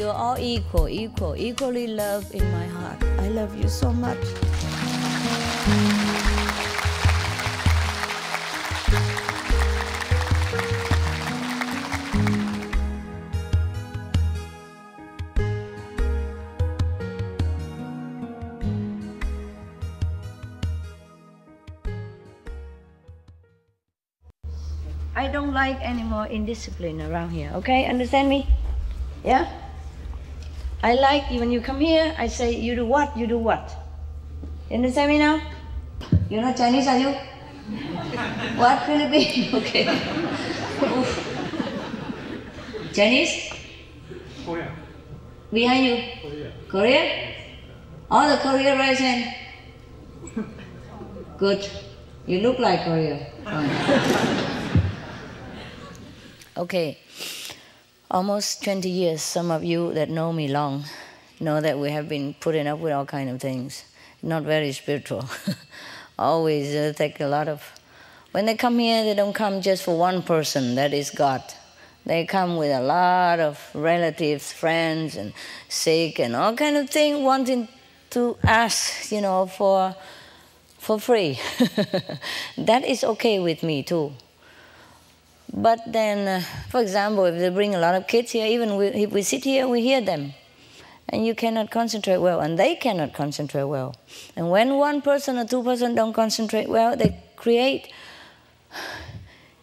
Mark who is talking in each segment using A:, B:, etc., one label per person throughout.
A: are all equally loved in my heart. I love you so much. I don't like any more indiscipline around here, okay? Understand me? Yeah? I like when you come here, I say, you do what, you do what. You understand me now? You're not Chinese, are you? What, Philippine? Okay. Chinese?
B: Korea.
A: Behind you?
B: Korea.
A: Korea? Oh, the Korea raise hand. Good. You look like Korea. Okay, almost 20 years, some of you that know me long know that we have been putting up with all kinds of things. Not very spiritual. Always take a lot of... When they come here, they don't come just for one person, that is God. They come with a lot of relatives, friends, and sick, and all kind of things, wanting to ask, you know, for free. That is okay with me too. But then, for example, if they bring a lot of kids here, even if we sit here, we hear them. And you cannot concentrate well, and they cannot concentrate well. And when one person or two persons don't concentrate well, they create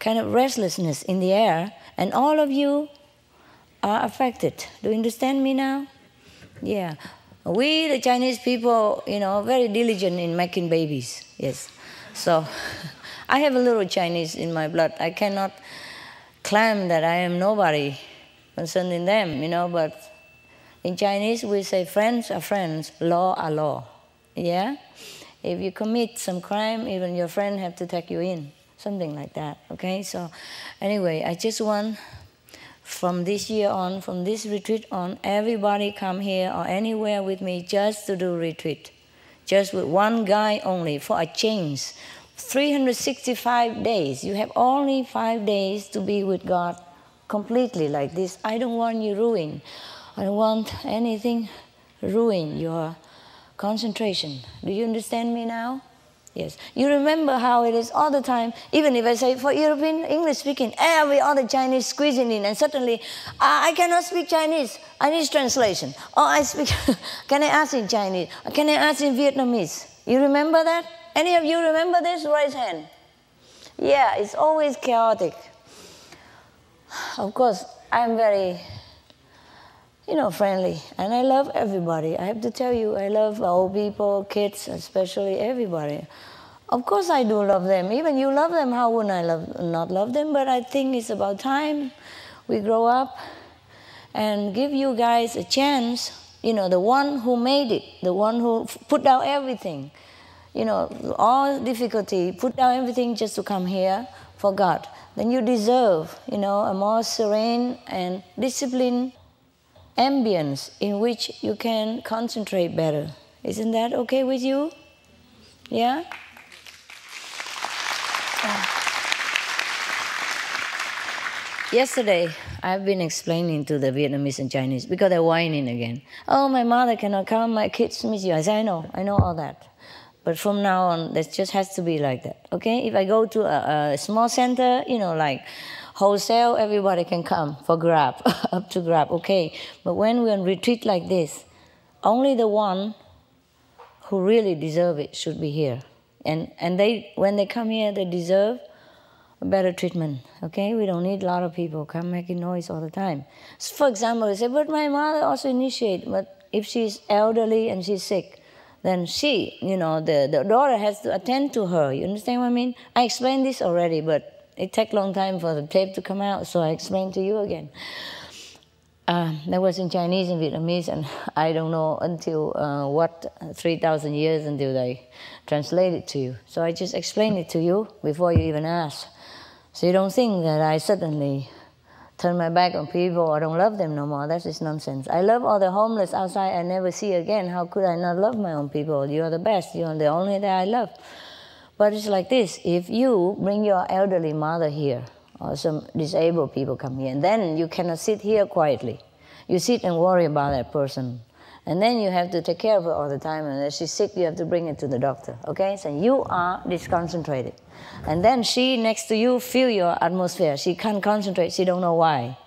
A: kind of restlessness in the air, and all of you are affected. Do you understand me now? Yeah. We, the Chinese people, you know, very diligent in making babies. Yes. So I have a little Chinese in my blood. I cannot claim that I am nobody concerning them, you know, but in Chinese we say friends are friends, law are law. Yeah? If you commit some crime, even your friend have to take you in. Something like that, okay? So anyway, I just want from this year on, from this retreat on, everybody come here or anywhere with me just to do retreat. Just with one guy only for a change. 365 days. You have only 5 days to be with God completely like this. I don't want you ruined. I don't want anything ruin your concentration. Do you understand me now? Yes. You remember how it is all the time. Even if I say for European English speaking, every other Chinese squeezing in, and suddenly I cannot speak Chinese. I need translation. Or I speak. Can I ask in Chinese? Can I ask in Vietnamese? You remember that? Any of you remember this? Raise hand. Yeah, it's always chaotic. Of course, I'm very, you know, friendly, and I love everybody. I have to tell you, I love old people, kids, especially everybody. Of course I do love them. Even you love them, how wouldn't I not love them? But I think it's about time we grow up and give you guys a chance, you know, the one who made it, the one who put down everything, you know, all difficulty, put down everything just to come here for God. Then you deserve, you know, a more serene and disciplined ambience in which you can concentrate better. Isn't that okay with you? Yeah? Yesterday, I've been explaining to the Vietnamese and Chinese because they're whining again. Oh, my mother cannot come, my kids miss you. I say, I know all that. But from now on, that just has to be like that, okay? If I go to a small center, you know, like wholesale, everybody can come for grab, up to grab, okay? But when we're on retreat like this, only the one who really deserve it should be here. And they, when they come here, they deserve a better treatment, okay? We don't need a lot of people come making noise all the time. So for example, they say, but my mother also initiate, but if she's elderly and she's sick, then she, you know, the daughter has to attend to her. You understand what I mean? I explained this already, but it takes a long time for the tape to come out, so I explained to you again. That was in Chinese and Vietnamese, and I don't know until 3,000 years until they translate it to you. So I just explained it to you before you even ask. So you don't think that I suddenly turn my back on people or don't love them no more. That is nonsense. I love all the homeless outside I never see again. How could I not love my own people? You're the best. You're the only that I love. But it's like this. If you bring your elderly mother here, or some disabled people come here, and then you cannot sit here quietly. You sit and worry about that person. And then you have to take care of her all the time. And if she's sick, you have to bring her to the doctor. Okay? So you are disconcentrated. And then she, next to you, feel your atmosphere. She can't concentrate. She don't know why.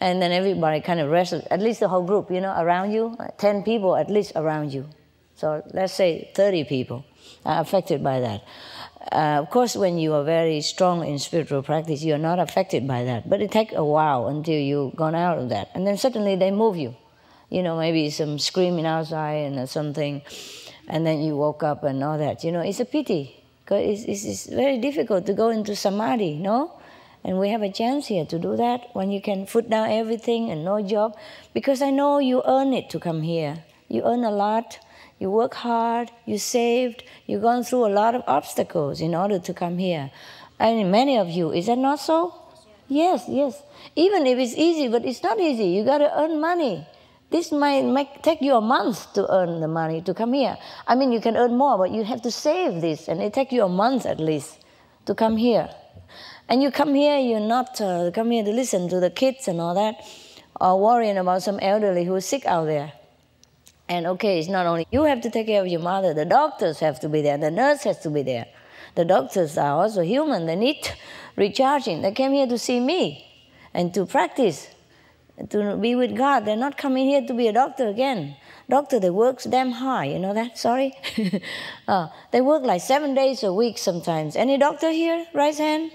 A: And then everybody kind of wrestles. At least the whole group, around you. 10 people at least around you. So let's say 30 people are affected by that. Of course, when you are very strong in spiritual practice, you are not affected by that. But it takes a while until you've gone out of that. And then suddenly they move you. Maybe some screaming outside and something, and then you woke up and all that. It's a pity, because it's very difficult to go into samadhi, no? And we have a chance here to do that when you can put down everything and no job. Because I know you earn it to come here. You earn a lot, you work hard, you saved, you've gone through a lot of obstacles in order to come here. And many of you, is that not so? Yes. Even if it's easy, but it's not easy. You got to earn money. This might take you a month to earn the money to come here. I mean, you can earn more, but you have to save this, and it takes you a month at least to come here. And you come here, you're not come here to listen to the kids and all that, or worrying about some elderly who is sick out there. And okay, it's not only you have to take care of your mother, the doctors have to be there, the nurse has to be there. The doctors are also human, they need recharging. They came here to see me and to practice, to be with God. They're not coming here to be a doctor again. Doctor, they work damn hard, you know that? Sorry. They work like 7 days a week sometimes. Any doctor here? Raise hand.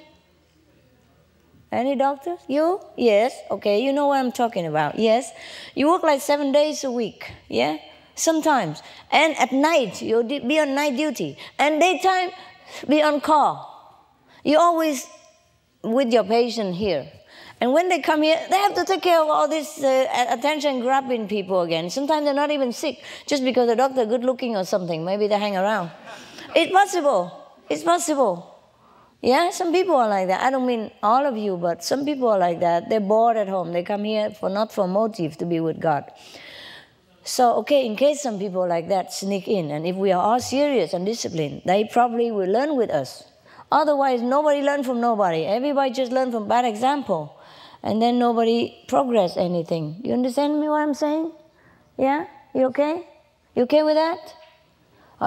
A: Any doctors? You? Yes. Okay, you know what I'm talking about. Yes. You work like 7 days a week. Yeah? Sometimes. And at night, you'll be on night duty. And daytime, be on call. You're always with your patient here. And when they come here, they have to take care of all this attention-grabbing people again. Sometimes they're not even sick, just because the doctor is good-looking or something. Maybe they hang around. It's possible. It's possible. Yeah, some people are like that. I don't mean all of you, but some people are like that. They're bored at home. They come here not for motive to be with God. So, okay, in case some people like that sneak in, and if we are all serious and disciplined, they probably will learn with us. Otherwise, nobody learn from nobody. Everybody just learn from bad example. And then nobody progress anything. You understand me what I'm saying? Yeah? You okay? You okay with that?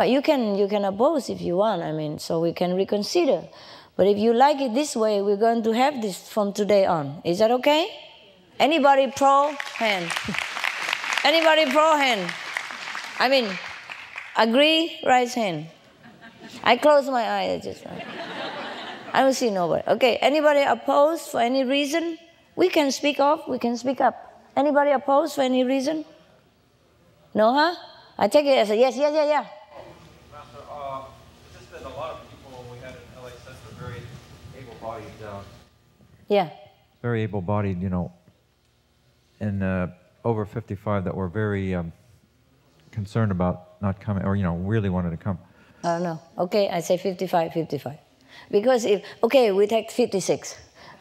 A: You can oppose if you want, I mean, so we can reconsider. But if you like it this way, we're going to have this from today on. Is that okay? Anybody pro? Hand. Anybody pro? Hand. I mean, agree? Raise hand. I close my eyes. I don't see nobody. Okay, anybody opposed for any reason? We can speak up, we can speak up. Anybody opposed for any reason? No, huh? I take it as a yes.
B: Master, it's just that a lot of people we had in LA since were very able-bodied.
A: Yeah.
B: Very able-bodied, and over 55 that were very concerned about not coming, or, really wanted to come.
A: I don't know. Okay, I say 55. Because we take 56.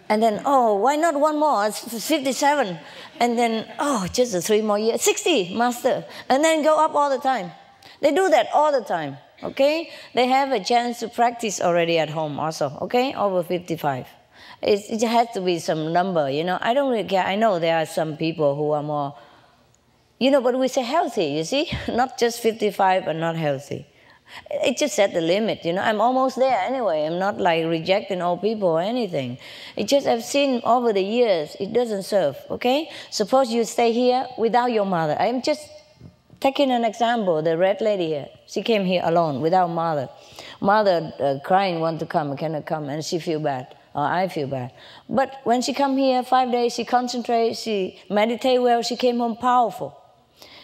A: And then, why not one more? It's 57. And then, just 3 more years. 60, Master. And then go up all the time. They do that all the time, okay? They have a chance to practice already at home also, okay? Over 55. It has to be some number, I don't really care. I know there are some people who are more, but we say healthy, you see? Not just 55 and not healthy. It just set the limit, I'm almost there anyway. I'm not like rejecting old people or anything. It just I've seen over the years, it doesn't serve, okay? Suppose you stay here without your mother. I'm just taking an example, the red lady here. She came here alone, without mother. Mother crying, want to come, cannot come, and she feel bad, or I feel bad. But when she come here 5 days, she concentrate, she meditate well, she came home powerful.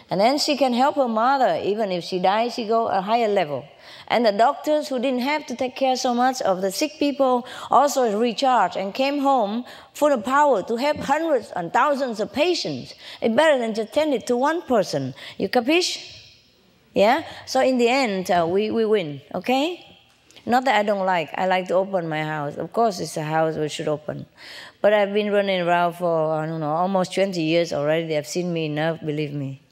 A: And then she can help her mother. Even if she dies, she go a higher level. And the doctors who didn't have to take care so much of the sick people also recharged and came home full of power to help hundreds and thousands of patients. It's better than just tend it to one person. You capiche? Yeah? So in the end, we win, okay? Not that I don't like. I like to open my house. Of course, it's a house we should open. But I've been running around for, almost 20 years already. They've seen me enough, believe me.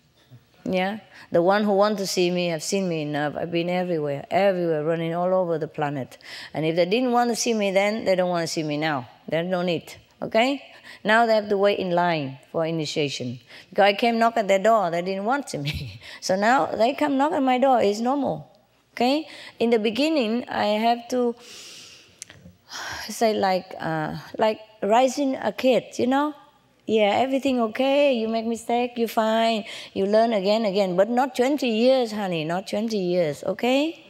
A: Yeah, the one who want to see me have seen me enough. I've been everywhere, running all over the planet. And if they didn't want to see me then, they don't want to see me now. There's no need, okay? Now they have to wait in line for initiation. Because I came knock at their door, they didn't want me. So now they come knock at my door, it's normal. Okay? In the beginning, I have to say like raising a kid, you know? Yeah, everything okay, you make mistake, you fine, you learn again. But not 20 years, honey, not 20 years, okay?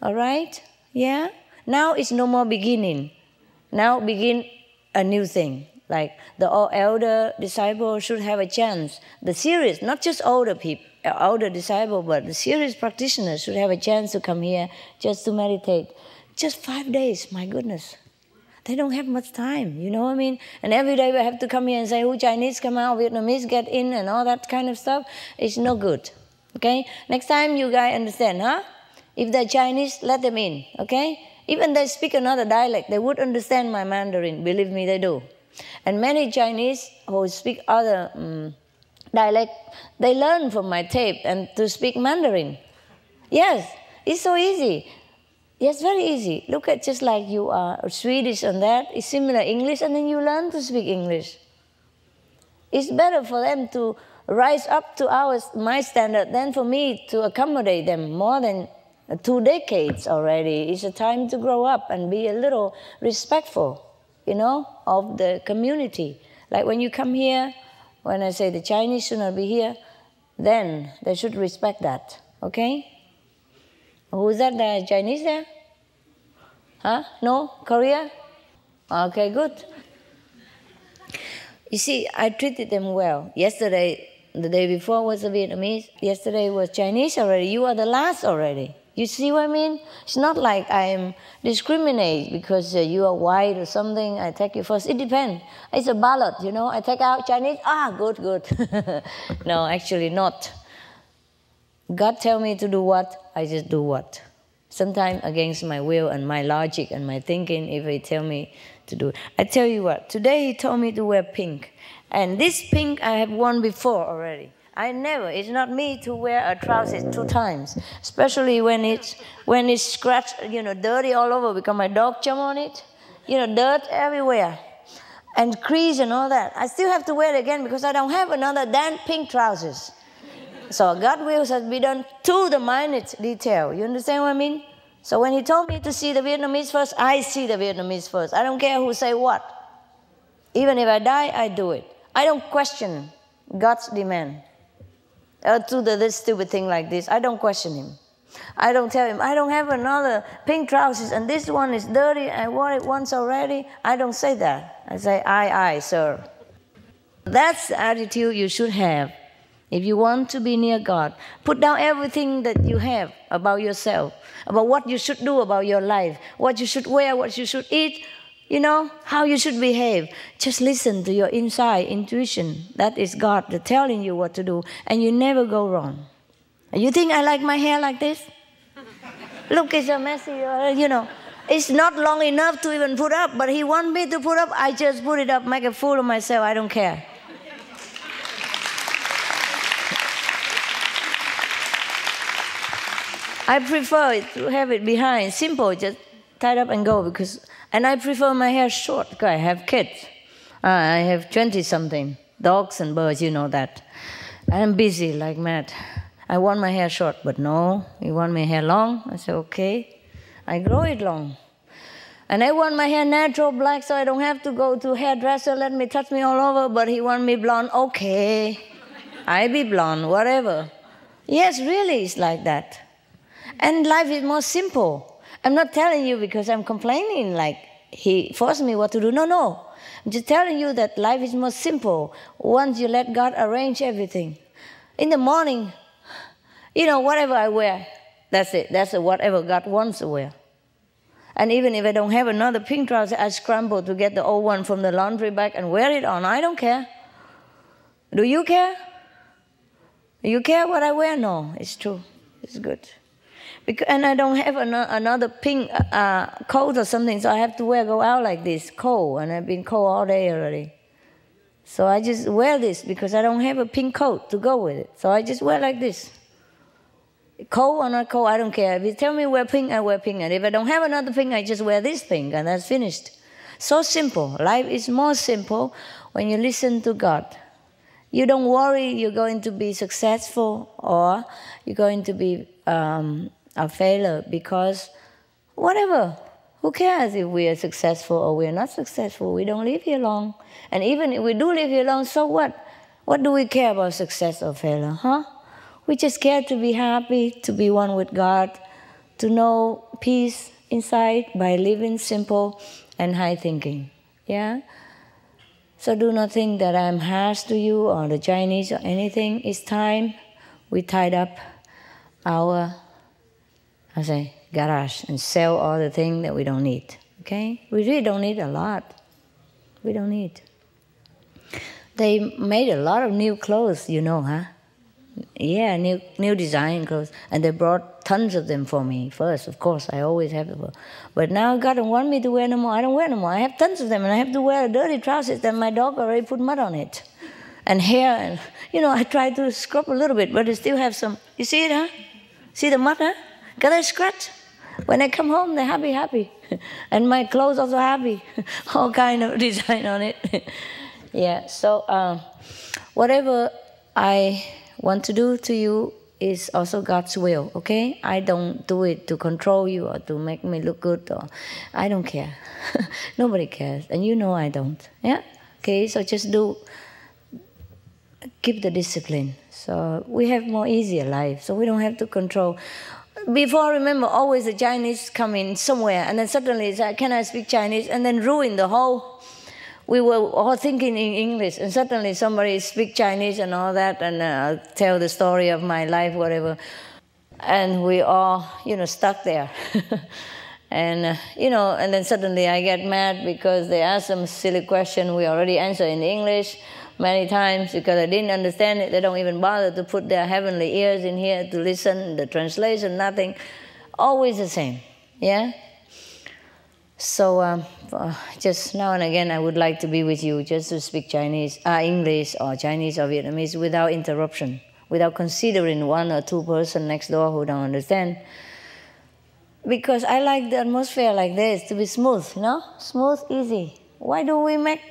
A: All right? Yeah? Now it's no more beginning. Now begin a new thing. Like the elder disciple should have a chance. The serious, not just older people, older disciple, but the serious practitioners should have a chance to come here just to meditate. Just 5 days, my goodness. They don't have much time, you know what I mean? And every day we have to come here and say, who Chinese come out, Vietnamese get in, and all that kind of stuff. It's no good, okay? Next time you guys understand, huh? If they're Chinese, let them in, okay? Even they speak another dialect, they would understand my Mandarin, believe me, they do. And many Chinese who speak other dialect, they learn from my tape and to speak Mandarin. Yes, it's so easy. Yes, very easy. Look at just like you are Swedish and that. It's similar English, and then you learn to speak English. It's better for them to rise up to my standard than for me to accommodate them more than 2 decades already. It's a time to grow up and be a little respectful, you know, of the community. Like when you come here, when I say the Chinese should not be here, then they should respect that, okay? Who's that, the Chinese there? Huh? No? Korea? Okay, good. You see, I treated them well. Yesterday, the day before was the Vietnamese. Yesterday was Chinese already. You are the last already. You see what I mean? It's not like I am discriminate because you are white or something. I take you first. It depends. It's a ballot, you know. I take out Chinese. Good. No, actually not. God tell me to do what, I just do what. Sometimes against my will and my logic and my thinking, if He tell me to do it. I tell you what, today He told me to wear pink. And this pink I have worn before already. It's not me to wear a trousers 2 times. Especially when it's scratched, you know, dirty all over because my dog jump on it. You know, dirt everywhere. And crease and all that. I still have to wear it again because I don't have another damn pink trousers. So God's will has been done to the minute detail. You understand what I mean? So when He told me to see the Vietnamese first, I see the Vietnamese first. I don't care who say what. Even if I die, I do it. I don't question God's demand. To this stupid thing like this, I don't question Him. I don't tell Him, I don't have another pink trousers and this one is dirty, I wore it once already. I don't say that. I say, aye, sir. That's the attitude you should have. If you want to be near God, put down everything that you have about yourself, about what you should do about your life, what you should wear, what you should eat, you know, how you should behave. Just listen to your inside intuition. That is God telling you what to do, and you never go wrong. You think I like my hair like this? Look, it's a messy, you know. It's not long enough to even put up, but He wants me to put up. I just put it up, make a fool of myself. I don't care. I prefer to have it behind, simple, just tied up and go. And I prefer my hair short because I have kids. I have 20-something, dogs and birds, you know that. I'm busy like mad. I want my hair short, but no, you want my hair long? I say, okay. I grow it long. And I want my hair natural black so I don't have to go to hairdresser, let me touch me all over, but he want me blonde. Okay, I be blonde, whatever. Yes, really, it's like that. And life is more simple. I'm not telling you because I'm complaining like He forced me what to do. No. I'm just telling you that life is more simple once you let God arrange everything. In the morning, you know, whatever I wear, that's it. That's whatever God wants to wear. And even if I don't have another pink trouser, I scramble to get the old one from the laundry bag and wear it on. I don't care. Do you care? Do you care what I wear? No, it's true. It's good. And I don't have another pink coat or something, so I have to go out like this, cold. And I've been cold all day already. So I just wear this because I don't have a pink coat to go with it. So I just wear like this. Cold or not cold, I don't care. If you tell me wear pink, I wear pink. And if I don't have another pink, I just wear this pink, and that's finished. So simple. Life is more simple when you listen to God. You don't worry you're going to be successful or you're going to be a failure, because whatever, who cares if we are successful or we are not successful? We don't live here long. And even if we do live here long, so what? What do we care about success or failure, huh? We just care to be happy, to be one with God, to know peace inside by living simple and high thinking, yeah? So do not think that I'm harsh to you or the Chinese or anything. It's time we tied up our, garage and sell all the things that we don't need, okay? We really don't need a lot. We don't need. They made a lot of new clothes, you know, huh? Yeah, new design clothes. And they brought tons of them for me first, of course. I always have them. But now God don't want me to wear no more. I don't wear no more. I have tons of them, and I have to wear dirty trousers that my dog already put mud on it. And hair, and, I try to scrub a little bit, but I still have some. You see it, huh? See the mud, huh? Got a scratch. When I come home, they're happy. And my clothes also happy. All kind of design on it. Yeah, so whatever I want to do to you is also God's will, okay? I don't do it to control you or to make me look good. Or I don't care. Nobody cares. And you know I don't. Yeah? Okay, so just keep the discipline. So we have more easier life. So we don't have to control. Before, remember, always the Chinese come in somewhere, and then suddenly it's like, can I speak Chinese? And then ruin the whole. We were all thinking in English, and suddenly somebody speak Chinese and all that, and tell the story of my life, whatever. And we all, stuck there. And, and then suddenly I get mad because they ask some silly question we already answered in English many times because I didn't understand it. They don't even bother to put their heavenly ears in here to listen, the translation, nothing. Always the same, yeah? So just now and again I would like to be with you just to speak English or Chinese or Vietnamese without interruption, without considering one or two person next door who don't understand. Because I like the atmosphere like this, to be smooth, Smooth, easy. Why do we make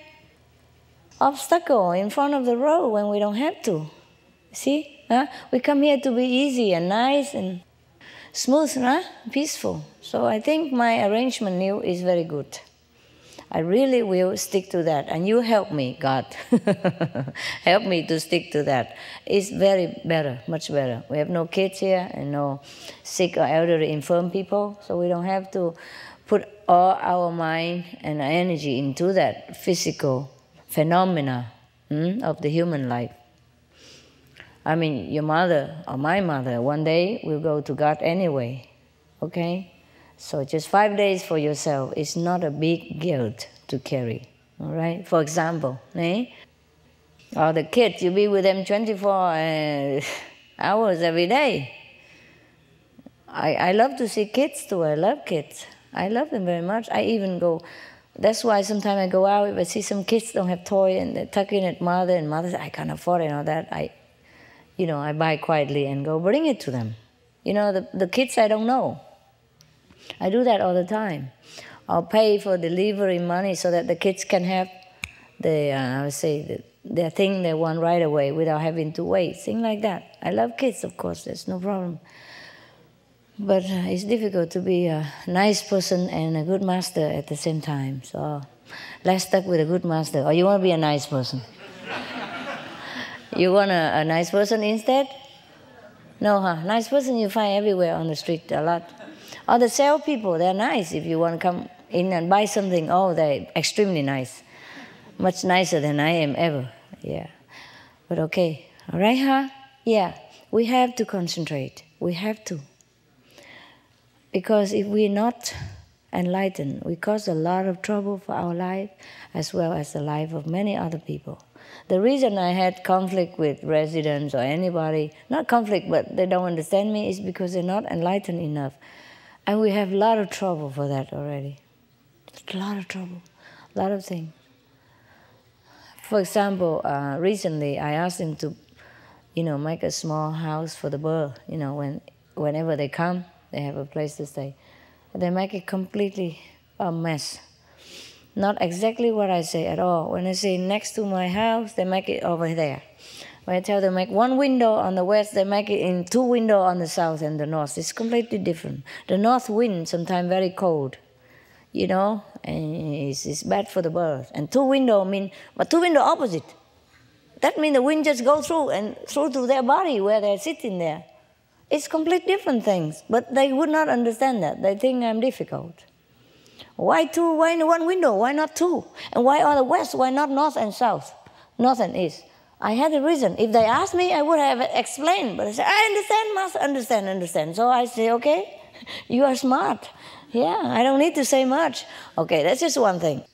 A: obstacle in front of the road when we don't have to? See? We come here to be easy and nice and smooth, peaceful. So I think my arrangement new is very good. I really will stick to that. And you help me, God. Help me to stick to that. It's very better, much better. We have no kids here and no sick or elderly infirm people. So we don't have to put all our mind and energy into that physical phenomena of the human life. I mean, your mother or my mother, one day will go to God anyway, okay? So just 5 days for yourself is not a big guilt to carry, all right? For example, or the kids, you be with them 24 hours every day. I love to see kids too. I love kids. I love them very much. I even go, that's why sometimes I go out, if I see some kids don't have toy and they're tucking at mother, and mother says, I can't afford it and all that, I buy quietly and go bring it to them. The kids I don't know. I do that all the time. I'll pay for delivery money so that the kids can have their thing they want right away without having to wait, things like that. I love kids, of course, there's no problem. But it's difficult to be a nice person and a good master at the same time. So let's start with a good master. Or you want to be a nice person? You want a nice person instead? No, huh? Nice person you find everywhere on the street, a lot. Or the sales people, they're nice. If you want to come in and buy something, they're extremely nice. Much nicer than I am ever, yeah. But okay, all right, huh? Yeah, we have to concentrate. We have to. Because if we're not enlightened, we cause a lot of trouble for our life as well as the life of many other people. The reason I had conflict with residents or anybody, not conflict, but they don't understand me, is because they're not enlightened enough. And we have a lot of trouble for that already. A lot of trouble, a lot of things. For example, recently I asked them to, make a small house for the bird. Whenever they come, they have a place to stay. They make it completely a mess. Not exactly what I say at all. When I say next to my house, they make it over there. When I tell them make one window on the west, they make it in 2 windows on the south and the north. It's completely different. The north wind sometimes very cold, and it's bad for the birds. And 2 windows mean, but 2 windows opposite. That means the wind just goes through and through to their body where they're sitting there. It's complete different things, but they would not understand that. They think I'm difficult. Why 2? Why 1 window? Why not 2? And why on the west? Why not north and south, north and east? I had a reason. If they asked me, I would have explained. But I said, I understand, Master, understand. So I say, okay, you are smart. Yeah, I don't need to say much. Okay, that's just one thing.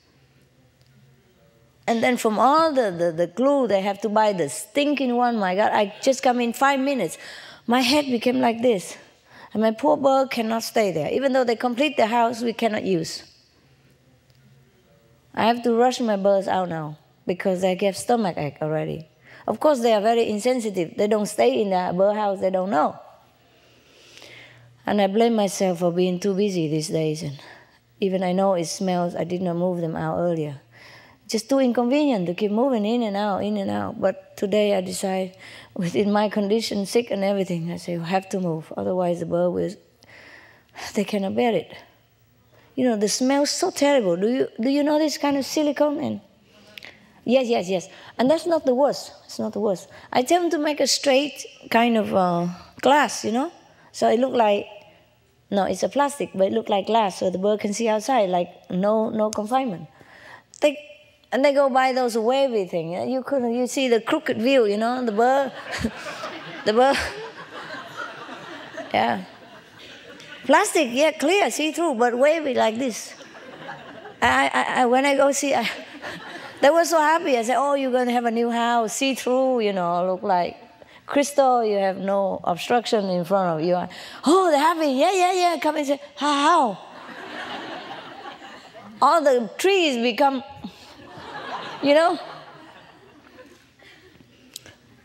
A: And then from all the glue, they have to buy the stinking one. My God, I just come in 5 minutes. My head became like this. And my poor bird cannot stay there. Even though they complete the house, we cannot use. I have to rush my birds out now because they get stomachache already. Of course, they are very insensitive. They don't stay in the birdhouse. They don't know. And I blame myself for being too busy these days. And even I know it smells, I did not move them out earlier. Just too inconvenient to keep moving in and out, in and out. But today I decide, within my condition, sick and everything, I say, I have to move. Otherwise the bird will, they cannot bear it. The smell is so terrible. Do you know this kind of silicone? And yes. And that's not the worst. It's not the worst. I tell them to make a straight kind of glass, So it look like, no, it's a plastic, but it look like glass, so the bird can see outside, like no confinement. And they go buy those wavy things. You see the crooked view, the bird, the bird. Yeah. Plastic, yeah, clear, see-through, but wavy like this. When I go see, they were so happy. I said, oh, you're going to have a new house, see-through, look like crystal, you have no obstruction in front of you. Oh, they're happy, yeah, come and say, how? All the trees become,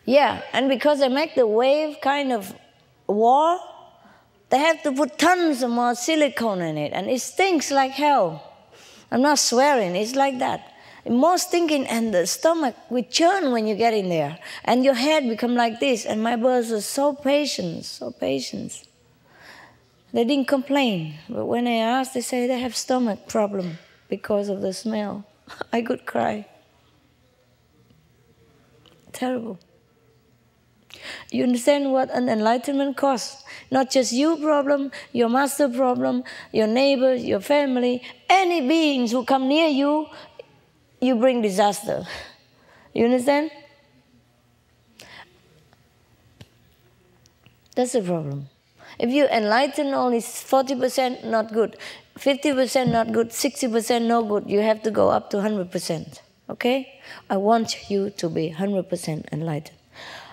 A: Yeah, and because they make the wave kind of wall, they have to put tons of more silicone in it, and it stinks like hell. I'm not swearing, it's like that. More stinking, and the stomach will churn when you get in there, and your head become like this, and my birds are so patient. They didn't complain, but when I asked, they say they have stomach problem because of the smell. I could cry. Terrible. You understand what an enlightenment costs? Not just your problem, your master problem, your neighbors, your family, any beings who come near you, you bring disaster. You understand? That's the problem. If you enlighten only 40%, not good. 50% not good, 60% no good. You have to go up to 100%. Okay? I want you to be 100% enlightened.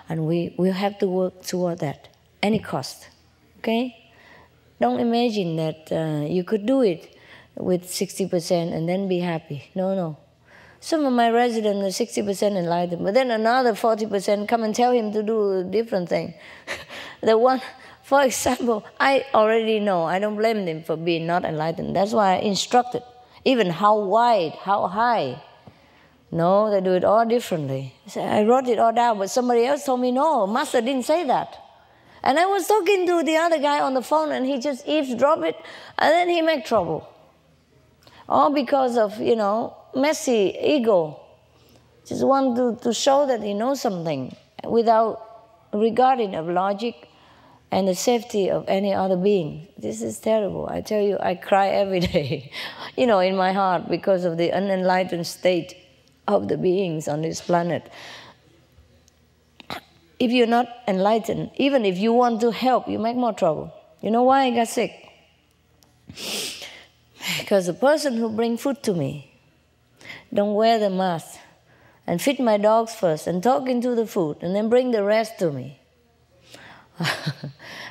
A: And we have to work toward that, any cost. Okay? Don't imagine that you could do it with 60% and then be happy. No. Some of my residents are 60% enlightened, but then another 40% come and tell him to do a different thing. The one, for example, I already know, I don't blame them for being not enlightened. That's why I instructed, even how wide, how high. No, they do it all differently. I wrote it all down, but somebody else told me, no, Master didn't say that. And I was talking to the other guy on the phone, and he just eavesdropped it, and then he made trouble. All because of, messy ego. Just want to show that he knows something without regarding of logic and the safety of any other being. This is terrible. I tell you, I cry every day, in my heart because of the unenlightened state of the beings on this planet. If you're not enlightened, even if you want to help, you make more trouble. You know why I got sick? Because the person who brings food to me don't wear the mask and feed my dogs first and talk into the food and then bring the rest to me.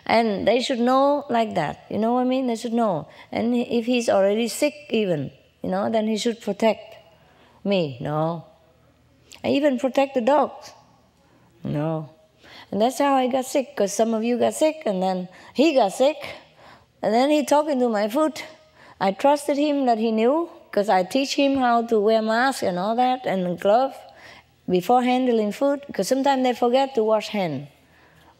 A: And they should know like that. You know what I mean? They should know. And if he's already sick even, then he should protect me. No. I even protect the dogs. No. And that's how I got sick, because some of you got sick, and then he got sick, and then he talked into my food. I trusted him that he knew, because I teach him how to wear mask and all that, and glove before handling food, because sometimes they forget to wash hand.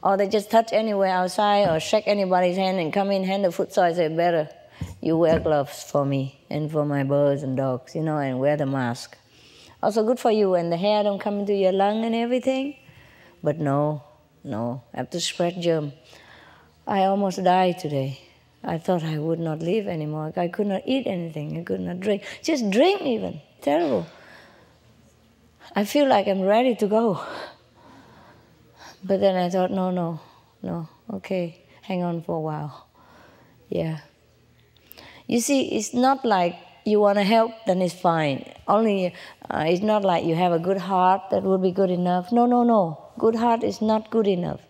A: Or they just touch anywhere outside or shake anybody's hand and come in, hand the food. So I say, better you wear gloves for me and for my birds and dogs, and wear the mask. Also good for you, and the hair don't come into your lung and everything. But no, I have to spread germ. I almost died today. I thought I would not live anymore. I could not eat anything. I could not drink. Just drink even. Terrible. I feel like I'm ready to go. But then I thought, no. Okay, hang on for a while. Yeah. You see, it's not like you want to help, then it's fine. Only, it's not like you have a good heart that would be good enough. No. Good heart is not good enough.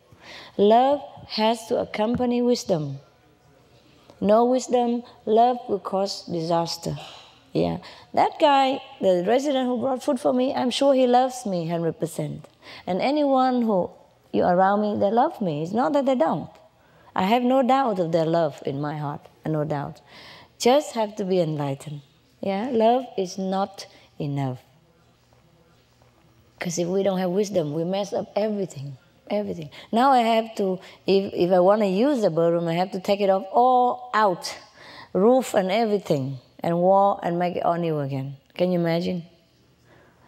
A: Love has to accompany wisdom. No wisdom, love will cause disaster. Yeah. That guy, the resident who brought food for me, I'm sure he loves me 100%. And anyone who you around me, they love me. It's not that they don't. I have no doubt of their love in my heart, no doubt. Just have to be enlightened. Yeah, love is not enough. Because if we don't have wisdom, we mess up everything. Now I have to, if I want to use the bedroom, I have to take it off all out, roof and everything, and wall, and make it all new again. Can you imagine?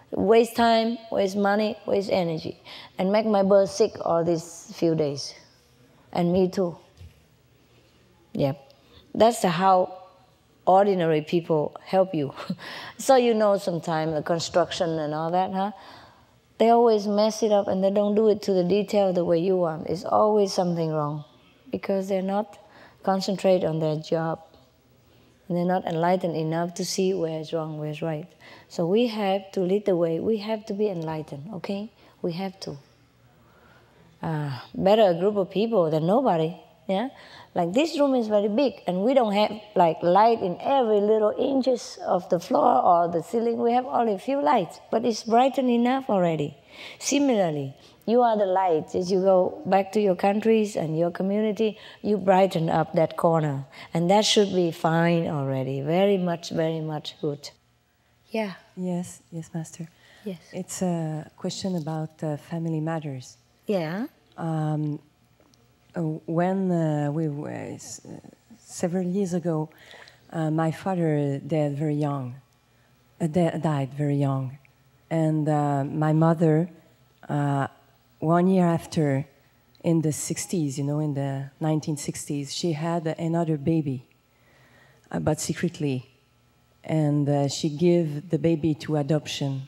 A: Waste time, waste money, waste energy, and make my bird sick all these few days, and me too. Yep, that's how ordinary people help you. So sometimes the construction and all that, huh? They always mess it up and they don't do it to the detail the way you want. It's always something wrong because they're not concentrate on their job. And they're not enlightened enough to see where it's wrong, where it's right. So we have to lead the way. We have to be enlightened, okay? We have to. Better a group of people than nobody, yeah? Like this room is very big and we don't have like light in every little inches of the floor or the ceiling. We have only a few lights, but it's brightened enough already. Similarly, you are the light. As you go back to your countries and your community, you brighten up that corner. And that should be fine already. Very much good. Yeah.
C: Yes, Master.
A: Yes.
C: It's a question about family matters.
A: Yeah.
C: When we were several years ago, my father died very young, and my mother, 1 year after, in the 60s, in the 1960s, she had another baby, but secretly, and she gave the baby to adoption.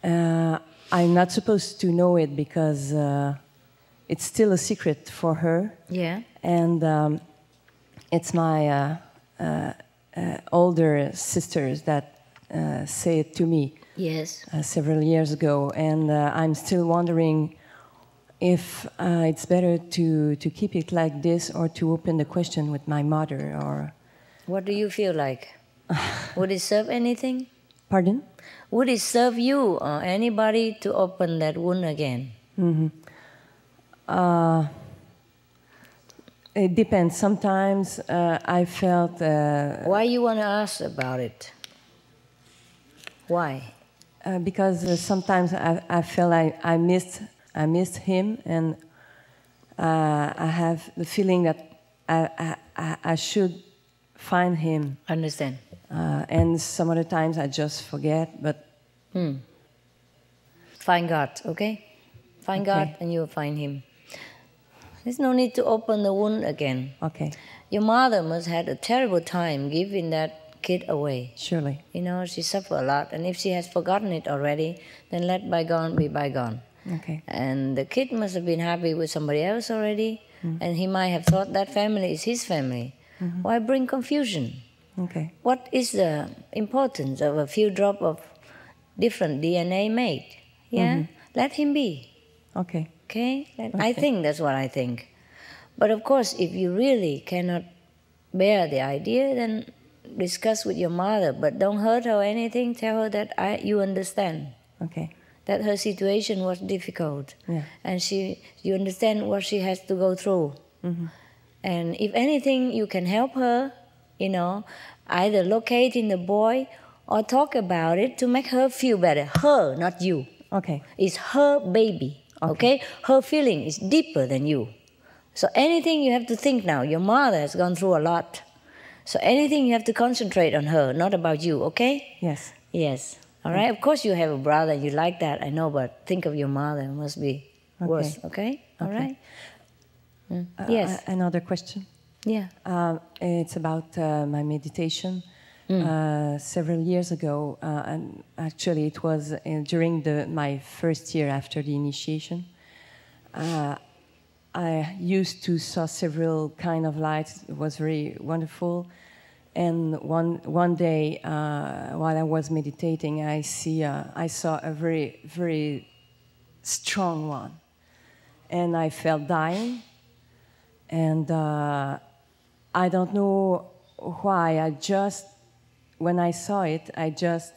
C: I'm not supposed to know it because it's still a secret for her.
A: Yeah.
C: And it's my older sisters that say it to me.
A: Yes.
C: Several years ago. And I'm still wondering if it's better to keep it like this or to open the question with my mother. Or
A: what do you feel like? Would it serve anything?
C: Pardon?
A: Would it serve you or anybody to open that wound again?
C: Mm-hmm. It depends. Sometimes I felt...
A: Why you want to ask about it? Why?
C: Because sometimes I feel like I missed him, and I have the feeling that I should find him.
A: Understand.
C: And some other times I just forget, but...
A: Find God, okay? Find God and you'll find him. There's no need to open the wound again.
C: Okay.
A: Your mother must have had a terrible time giving that kid away.
C: Surely.
A: She suffered a lot. And if she has forgotten it already, then let bygone be bygone.
C: Okay.
A: And the kid must have been happy with somebody else already. And he might have thought that family is his family. Why bring confusion?
C: Okay.
A: What is the importance of a few drops of different DNA made? Yeah? Let him be.
C: Okay.
A: Okay? I think that's what I think. But of course, if you really cannot bear the idea, then discuss with your mother. But don't hurt her or anything. Tell her that you understand.
C: Okay.
A: That her situation was difficult.
C: Yeah.
A: And you understand what she has to go through. And if anything, you can help her, either locate in the boy or talk about it to make her feel better. Her, not you.
C: Okay.
A: It's her baby, okay? Her feeling is deeper than you. So anything you have to think now, your mother has gone through a lot. So anything you have to concentrate on her, not about you, okay?
C: Yes.
A: Yes. All right? Of course you have a brother, you like that, I know, but think of your mother, it must be worse, okay? All right? Yes.
C: Another question.
A: Yeah.
C: It's about my meditation. Several years ago, and actually it was during my first year after the initiation, I used to saw several kind of lights. It was very wonderful. And one day, while I was meditating, I saw a very, very strong one. And I felt dying. And I don't know why. When I saw it, I just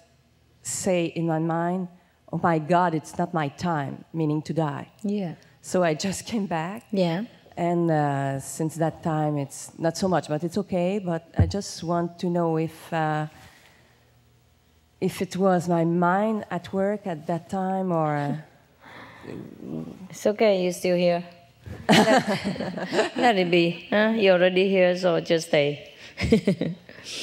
C: say in my mind, oh my God, it's not my time, meaning to die.
A: Yeah.
C: So I just came back.
A: Yeah.
C: And since that time, it's not so much, but it's okay. But I just want to know if it was my mind at work at that time or...
A: It's okay, you're still here. Let it be. You're already here, so just stay.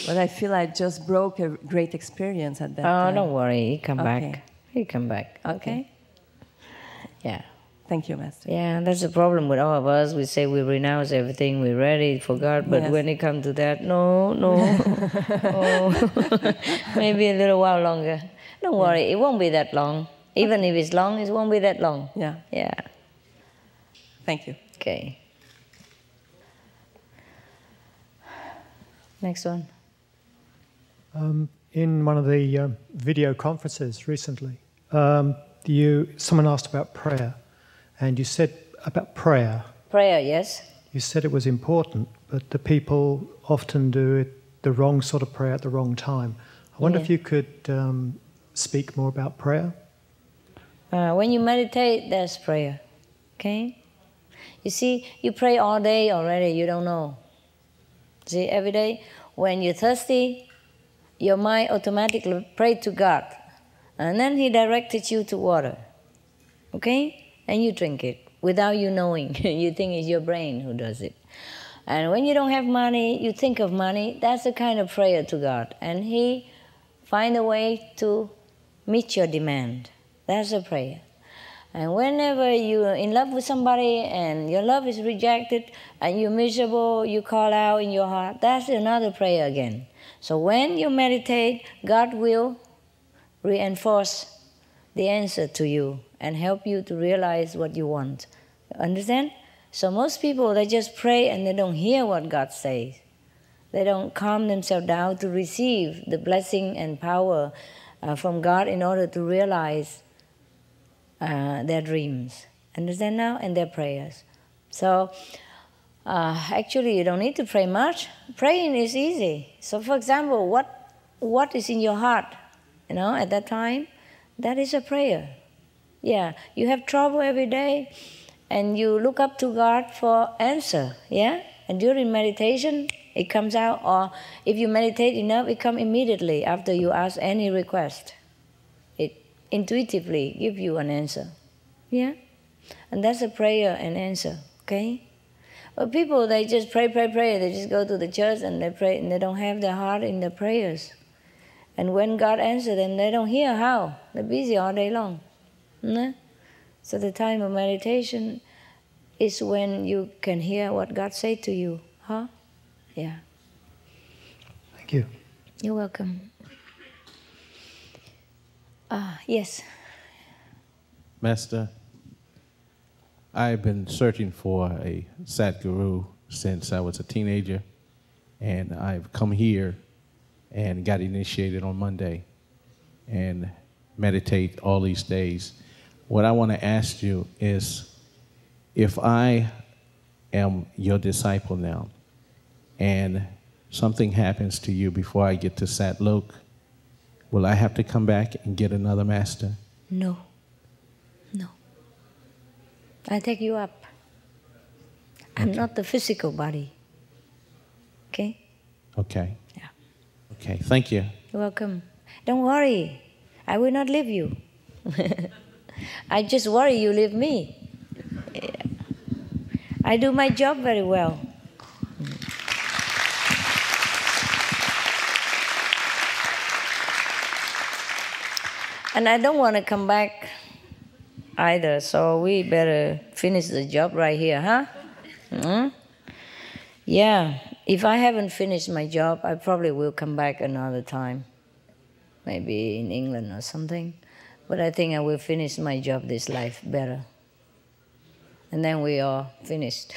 C: But I feel I just broke a great experience at that time.
A: Oh, don't worry. You come
C: Okay.
A: back. You come back. Okay? Yeah.
C: Thank you, Master.
A: Yeah, that's the problem with all of us. We say we renounce everything, we're ready for God, but
C: Yes.
A: when it comes to that, no. Oh. Maybe a little while longer. Don't worry, it won't be that long. Even if it's long, it won't be that long.
C: Yeah.
A: Yeah.
C: Thank you.
A: Okay. Next one.
D: In one of the video conferences recently, someone asked about prayer, and you said about prayer.
A: Prayer, yes.
D: You said it was important, but the people often do it the wrong sort of prayer at the wrong time. I wonder if you could speak more about prayer.
A: When you meditate, there's prayer. Okay? You see, you pray all day already, you don't know. See, every day, when you're thirsty, your mind automatically prays to God. And then He directed you to water. Okay? And you drink it without you knowing. You think it's your brain who does it. And when you don't have money, you think of money. That's a kind of prayer to God. And He finds a way to meet your demand. That's a prayer. And whenever you're in love with somebody and your love is rejected and you're miserable, you call out in your heart, that's another prayer again. So when you meditate, God will reinforce the answer to you and help you to realize what you want. Understand? So most people, they just pray and they don't hear what God says. They don't calm themselves down to receive the blessing and power from God in order to realize their dreams. Understand now? And their prayers. So actually you don't need to pray much. Praying is easy. So for example, what is in your heart, at that time, that is a prayer. Yeah, you have trouble every day and you look up to God for answer, yeah? And during meditation, it comes out, or if you meditate enough, it comes immediately after you ask any request. It intuitively gives you an answer, yeah? And that's a prayer and answer, okay? But people, they just pray, they just go to the church and they pray and they don't have their heart in the prayers. And when God answers them, they don't hear how. They're busy all day long. So the time of meditation is when you can hear what God says to you. Huh? Yeah.
D: Thank you.
A: You're welcome. Yes.
E: Master, I've been searching for a Satguru since I was a teenager, and I've come here and got initiated on Monday and meditate all these days. What I want to ask you is, if I am your disciple now and something happens to you before I get to Satlok, will I have to come back and get another master?
A: No. I take you up. I'm not the physical body. Okay?
E: Okay.
A: Yeah.
E: Okay, thank you.
A: You're welcome. Don't worry. I will not leave you. I just worry you leave me. I do my job very well. And I don't want to come back either, so we better finish the job right here, huh? Mm-hmm. Yeah, if I haven't finished my job, I probably will come back another time. Maybe in England or something. But I think I will finish my job this life better. And then we are finished.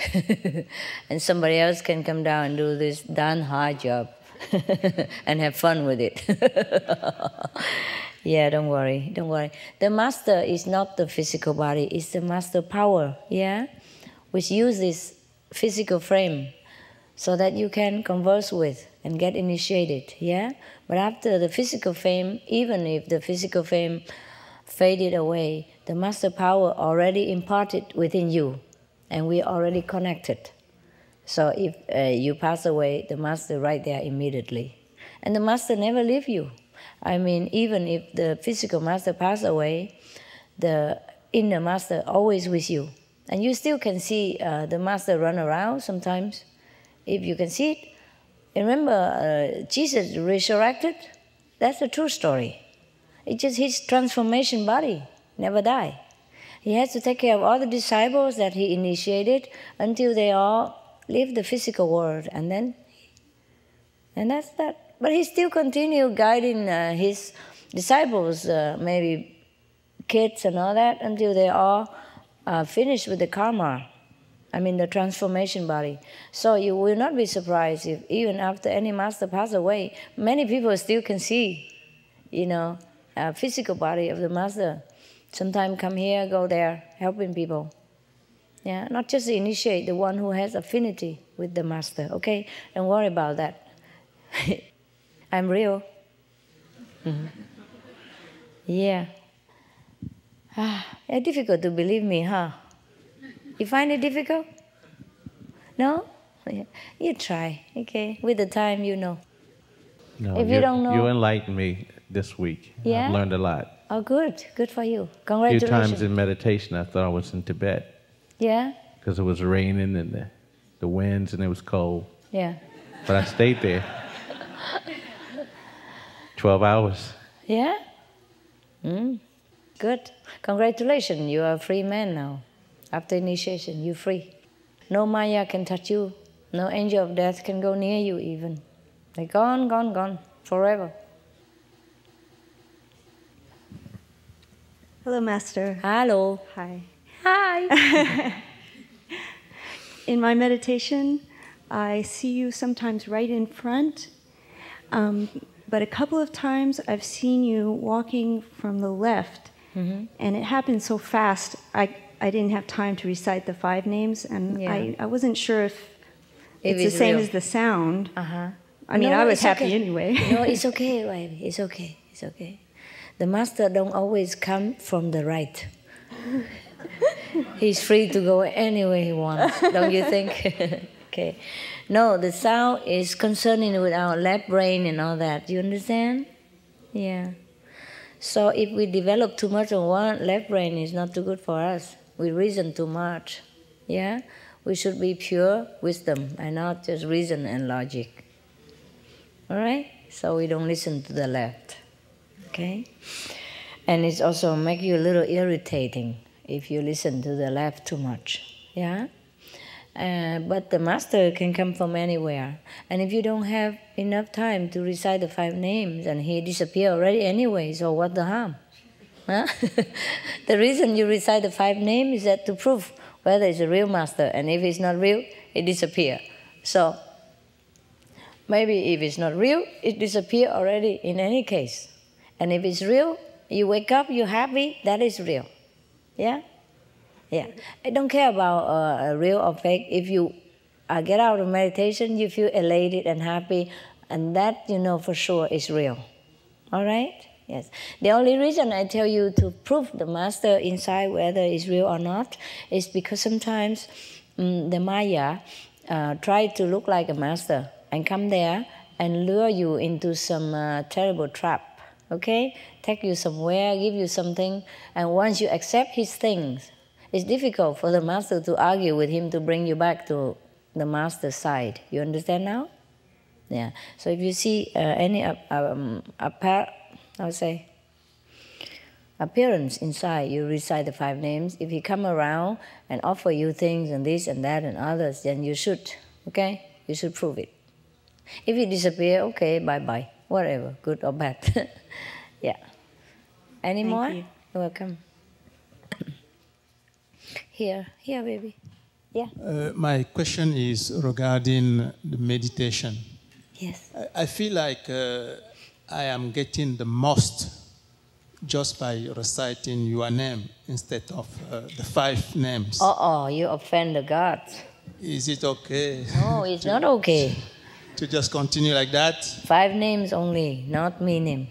A: And somebody else can come down and do this darn hard job and have fun with it. Yeah, don't worry, don't worry. The master is not the physical body, it's the master power, yeah? Which uses physical frame so that you can converse with and get initiated, yeah? But after the physical frame, even if the physical frame faded away, the master power already imparted within you, and we already connected. So if you pass away, the master right there immediately. And the master never leave you. I mean, even if the physical master pass away, the inner master always with you. And you still can see the master run around sometimes, if you can see it. Remember, Jesus resurrected? That's a true story. It's just his transformation body, never die. He has to take care of all the disciples that he initiated until they all leave the physical world, and that's that. But he still continued guiding his disciples, maybe kids and all that, until they all finished with the karma. I mean, the transformation body. So you will not be surprised if even after any master pass away, many people still can see, physical body of the master. Sometimes come here, go there, helping people. Yeah, not just the initiate, the one who has affinity with the master. Okay, don't worry about that. I'm real. Mm-hmm. Yeah. It's difficult to believe me, huh? You find it difficult? No? You try, okay? With the time, you know.
E: No,
A: if you don't know...
E: You enlightened me this week.
A: Yeah?
E: I've learned a lot.
A: Oh, good. Good for you.
E: A
A: Congratulations.
E: few times in meditation, I thought I was in Tibet.
A: Yeah?
E: Because it was raining and the winds and it was cold.
A: Yeah.
E: But I stayed there. 12 hours.
A: Yeah? Good. Congratulations. You are a free man now. After initiation, you're free. No Maya can touch you. No angel of death can go near you even. They're gone, gone, gone. Forever.
F: Hello, Master.
A: Hello.
F: Hi.
A: Hi.
F: In my meditation, I see you sometimes right in front, but a couple of times I've seen you walking from the left, and it happened so fast, I didn't have time to recite the 5 names, and yeah. I wasn't sure if it's the same as the sound. I mean, I was happy anyway.
A: No, it's okay, baby. It's okay. It's okay. The master don't always come from the right. He's free to go anywhere he wants, don't you think? Okay. No, the sound is concerning with our left brain and all that. You understand? Yeah. So if we develop too much on one left brain, it's not too good for us. We reason too much. Yeah? We should be pure wisdom and not just reason and logic. All right? So we don't listen to the left. Okay? And it's also make you a little irritating if you listen to the left too much. Yeah? But the master can come from anywhere. And if you don't have enough time to recite the 5 names, and he disappeared already anyway, so what the harm? Huh? The reason you recite the 5 names is that to prove whether it's a real master, and if it's not real, it disappears. So maybe if it's not real, it disappears already in any case. And if it's real, you wake up, you're happy, that is real. Yeah? Yeah. I don't care about real or fake. If you get out of meditation, you feel elated and happy, and that you know for sure is real. All right? Yes. The only reason I tell you to prove the master inside whether it's real or not is because sometimes the Maya try to look like a master and come there and lure you into some terrible trap, okay? Take you somewhere, give you something, and once you accept his things, it's difficult for the master to argue with him to bring you back to the master's side. You understand now? Yeah. So if you see any appearance inside, you recite the 5 names. If he come around and offer you things and this and that and others, then you should, okay? You should prove it. If he disappear, okay, bye-bye. Whatever, good or bad. Yeah. Any more?
G: You.
A: You're welcome. Here, baby. Yeah.
G: My question is regarding the meditation.
A: Yes.
G: I feel like I am getting the most just by reciting your name instead of the 5 names.
A: You offend the gods.
G: Is it okay?
A: No, it's not okay.
G: To just continue like that?
A: 5 names only, not me name.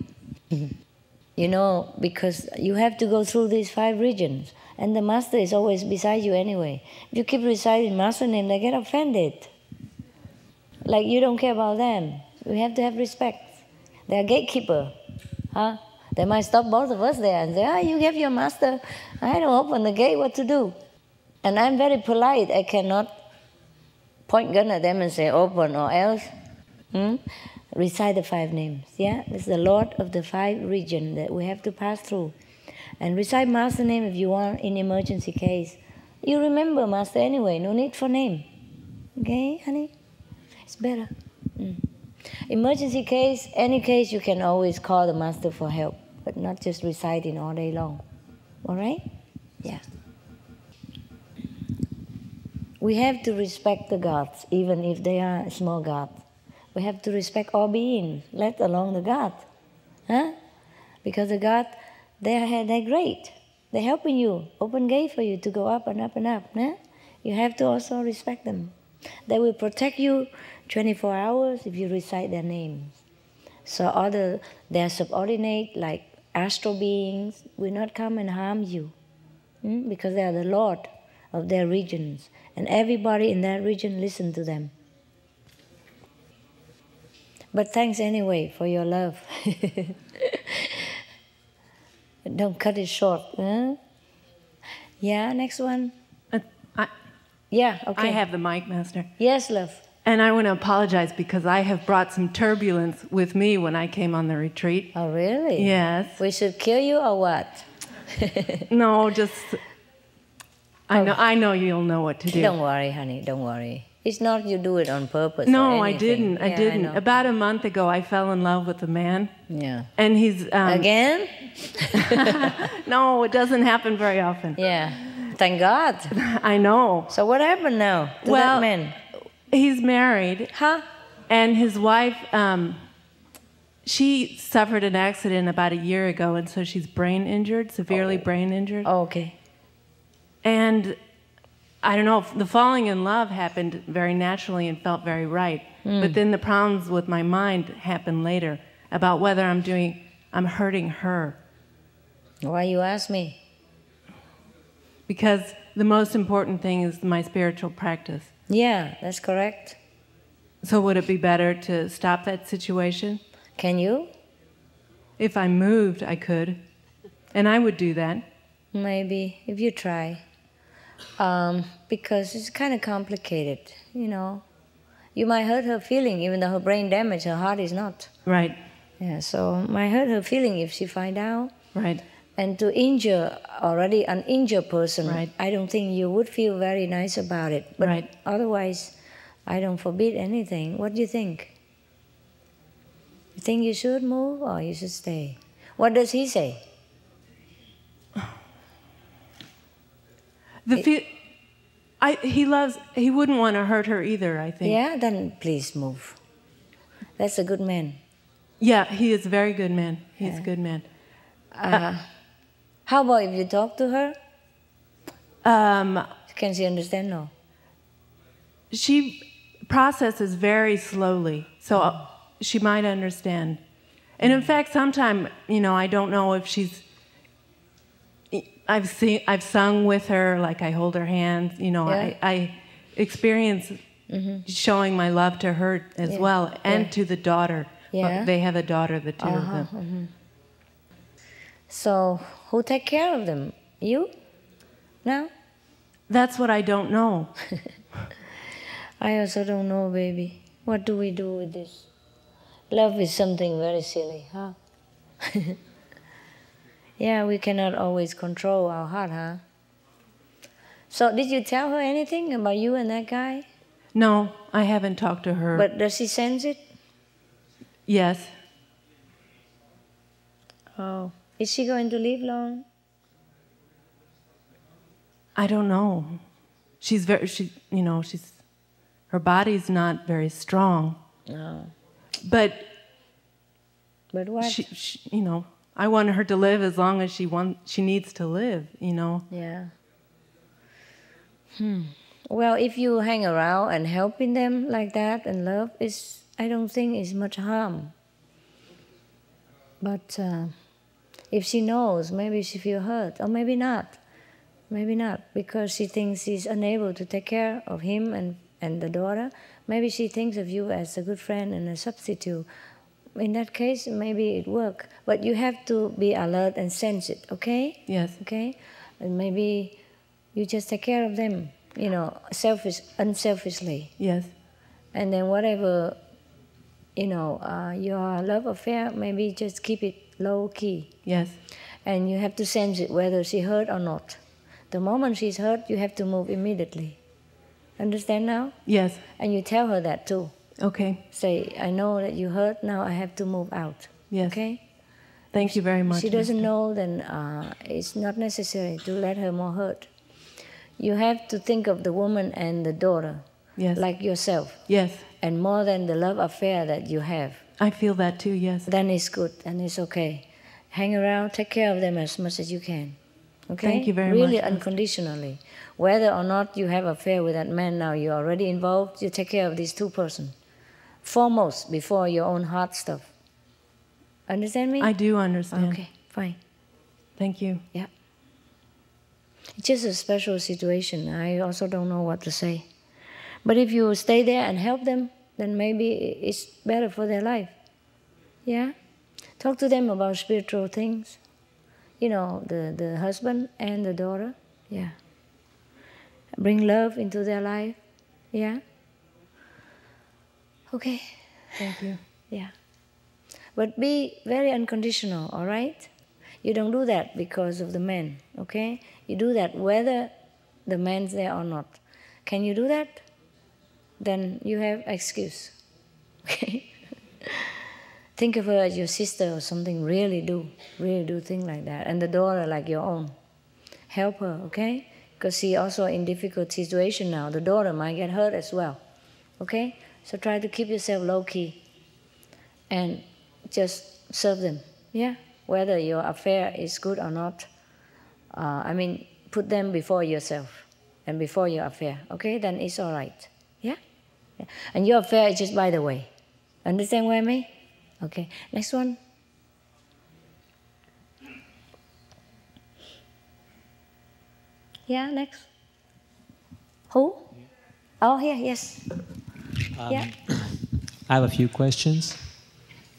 A: You know, because you have to go through these 5 regions, and the master is always beside you anyway. If you keep reciting master name, they get offended. Like you don't care about them. We have to have respect. They are gatekeeper. Huh? They might stop both of us there and say, you have your master. I don't open the gate, what to do? And I'm very polite. I cannot point gun at them and say, open or else. Recite the 5 names. Yeah, it's the Lord of the 5 regions that we have to pass through. And recite master name if you want in emergency case. You remember master anyway, no need for name. Okay, honey? It's better. Emergency case, any case, you can always call the master for help, but not just reciting all day long. All right? Yeah. We have to respect the gods, even if they are small gods. We have to respect all beings, let alone the God. Huh? Because the God, they're great. They're helping you, open gate for you to go up and up and up. Huh? You have to also respect them. They will protect you 24 hours if you recite their names. So their subordinate, like astral beings, will not come and harm you. Because they are the Lord of their regions. And everybody in that region listen to them. But thanks anyway for your love. Don't cut it short. Huh? Yeah, next one. Yeah, okay.
C: I have the mic, Master.
A: Yes, love.
C: And I want to apologize because I have brought some turbulence with me when I came on the retreat.
A: Oh, really?
C: Yes.
A: We should kill you or what?
C: No, just... I know you'll know what to do.
A: Don't worry, honey, don't worry. It's not you do it on purpose.
C: No,
A: or
C: I didn't.
A: Yeah,
C: I didn't. About a month ago, I fell in love with a man.
A: Yeah.
C: And he's...
A: Again?
C: No, it doesn't happen very often.
A: Yeah. Thank God.
C: I know.
A: So what happened now to that man?
C: He's married.
A: Huh?
C: And his wife, she suffered an accident about a year ago, and so she's brain injured, severely brain injured.
A: Oh, okay.
C: And I don't know, the falling in love happened very naturally and felt very right. But then the problems with my mind happened later about whether I'm hurting her.
A: Why you ask me?
C: Because the most important thing is my spiritual practice.
A: Yeah, that's correct.
C: So would it be better to stop that situation?
A: Can you?
C: If I moved, I could. And I would do that.
A: Maybe, if you try. Because it's kind of complicated, you know. You might hurt her feeling, even though her brain damaged, her heart is not.
C: Right.
A: Yeah, so might hurt her feeling if she find out.
C: Right.
A: And to injure already an injured person,
C: right.
A: I don't think you would feel very nice about it. But
C: right.
A: Otherwise, I don't forbid anything. What do you think? You think you should move or you should stay? What does he say?
C: He wouldn't want to hurt her either, I think.
A: Yeah, then please move. That's a good man.
C: Yeah, he is a very good man. He's a good man.
A: How about if you talk to her? Can she understand? No.
C: She processes very slowly, so she might understand. And in fact, sometimes, I don't know if she's... I've sung with her, like I hold her hands, I experience
H: showing my love to her as well, and to the daughter.
A: Yeah.
H: They have a daughter, the two of them.
A: So, who take care of them? You? Now?
H: That's what I don't know.
A: I also don't know, baby. What do we do with this? Love is something very silly, huh? Yeah, we cannot always control our heart, huh? So, did you tell her anything about you and that guy?
H: No, I haven't talked to her.
A: But does she sense it?
H: Yes.
A: Oh. Is she going to live long?
H: I don't know. She's her body's not very strong.
A: No.
H: But
A: what?
H: She, I want her to live as long as she needs to live,
A: Yeah. Well, if you hang around and helping them like that and love, I don't think it's much harm. But if she knows, maybe she feels hurt, or maybe not. Maybe not, because she thinks she's unable to take care of him and the daughter. Maybe she thinks of you as a good friend and a substitute. In that case, maybe it works. But you have to be alert and sense it, okay?
H: Yes.
A: Okay? And maybe you just take care of them, unselfishly.
H: Yes.
A: And then whatever, your love affair, maybe just keep it low-key.
H: Yes.
A: And you have to sense it, whether she hurt or not. The moment she's hurt, you have to move immediately. Understand now?
H: Yes.
A: And you tell her that too.
H: Okay.
A: Say, I know that you hurt, now I have to move out.
H: Yes.
A: Okay?
H: Thank you very much.
A: She doesn't know, then it's not necessary to let her more hurt. You have to think of the woman and the daughter,
H: yes,
A: like yourself.
H: Yes.
A: And more than the love affair that you have.
H: I feel that too, yes.
A: Then it's good, and it's okay. Hang around, take care of them as much as you can. Okay?
H: Thank you very
A: really
H: much.
A: Really unconditionally. Whether or not you have an affair with that man now, you're already involved, you take care of these two persons. Foremost, before your own heart stuff. Understand me?
H: I do understand.
A: Okay, fine.
H: Thank you.
A: Yeah. It's just a special situation. I also don't know what to say. But if you stay there and help them, then maybe it's better for their life. Yeah? Talk to them about spiritual things. The husband and the daughter. Yeah. Bring love into their life. Yeah? Okay.
H: Thank you.
A: Yeah. But be very unconditional, all right? You don't do that because of the man, okay? You do that whether the man's there or not. Can you do that? Then you have excuse, okay? Think of her as your sister or something. Really do things like that. And the daughter like your own. Help her, okay? Because she's also in difficult situation now. The daughter might get hurt as well, okay? So try to keep yourself low-key and just serve them, yeah? Whether your affair is good or not. Put them before yourself and before your affair, okay? Then it's all right, yeah? And your affair is just by the way. Understand what I mean? Okay, next one. Yeah, next. Who? Oh, here, yes. Yeah.
I: I have a few questions.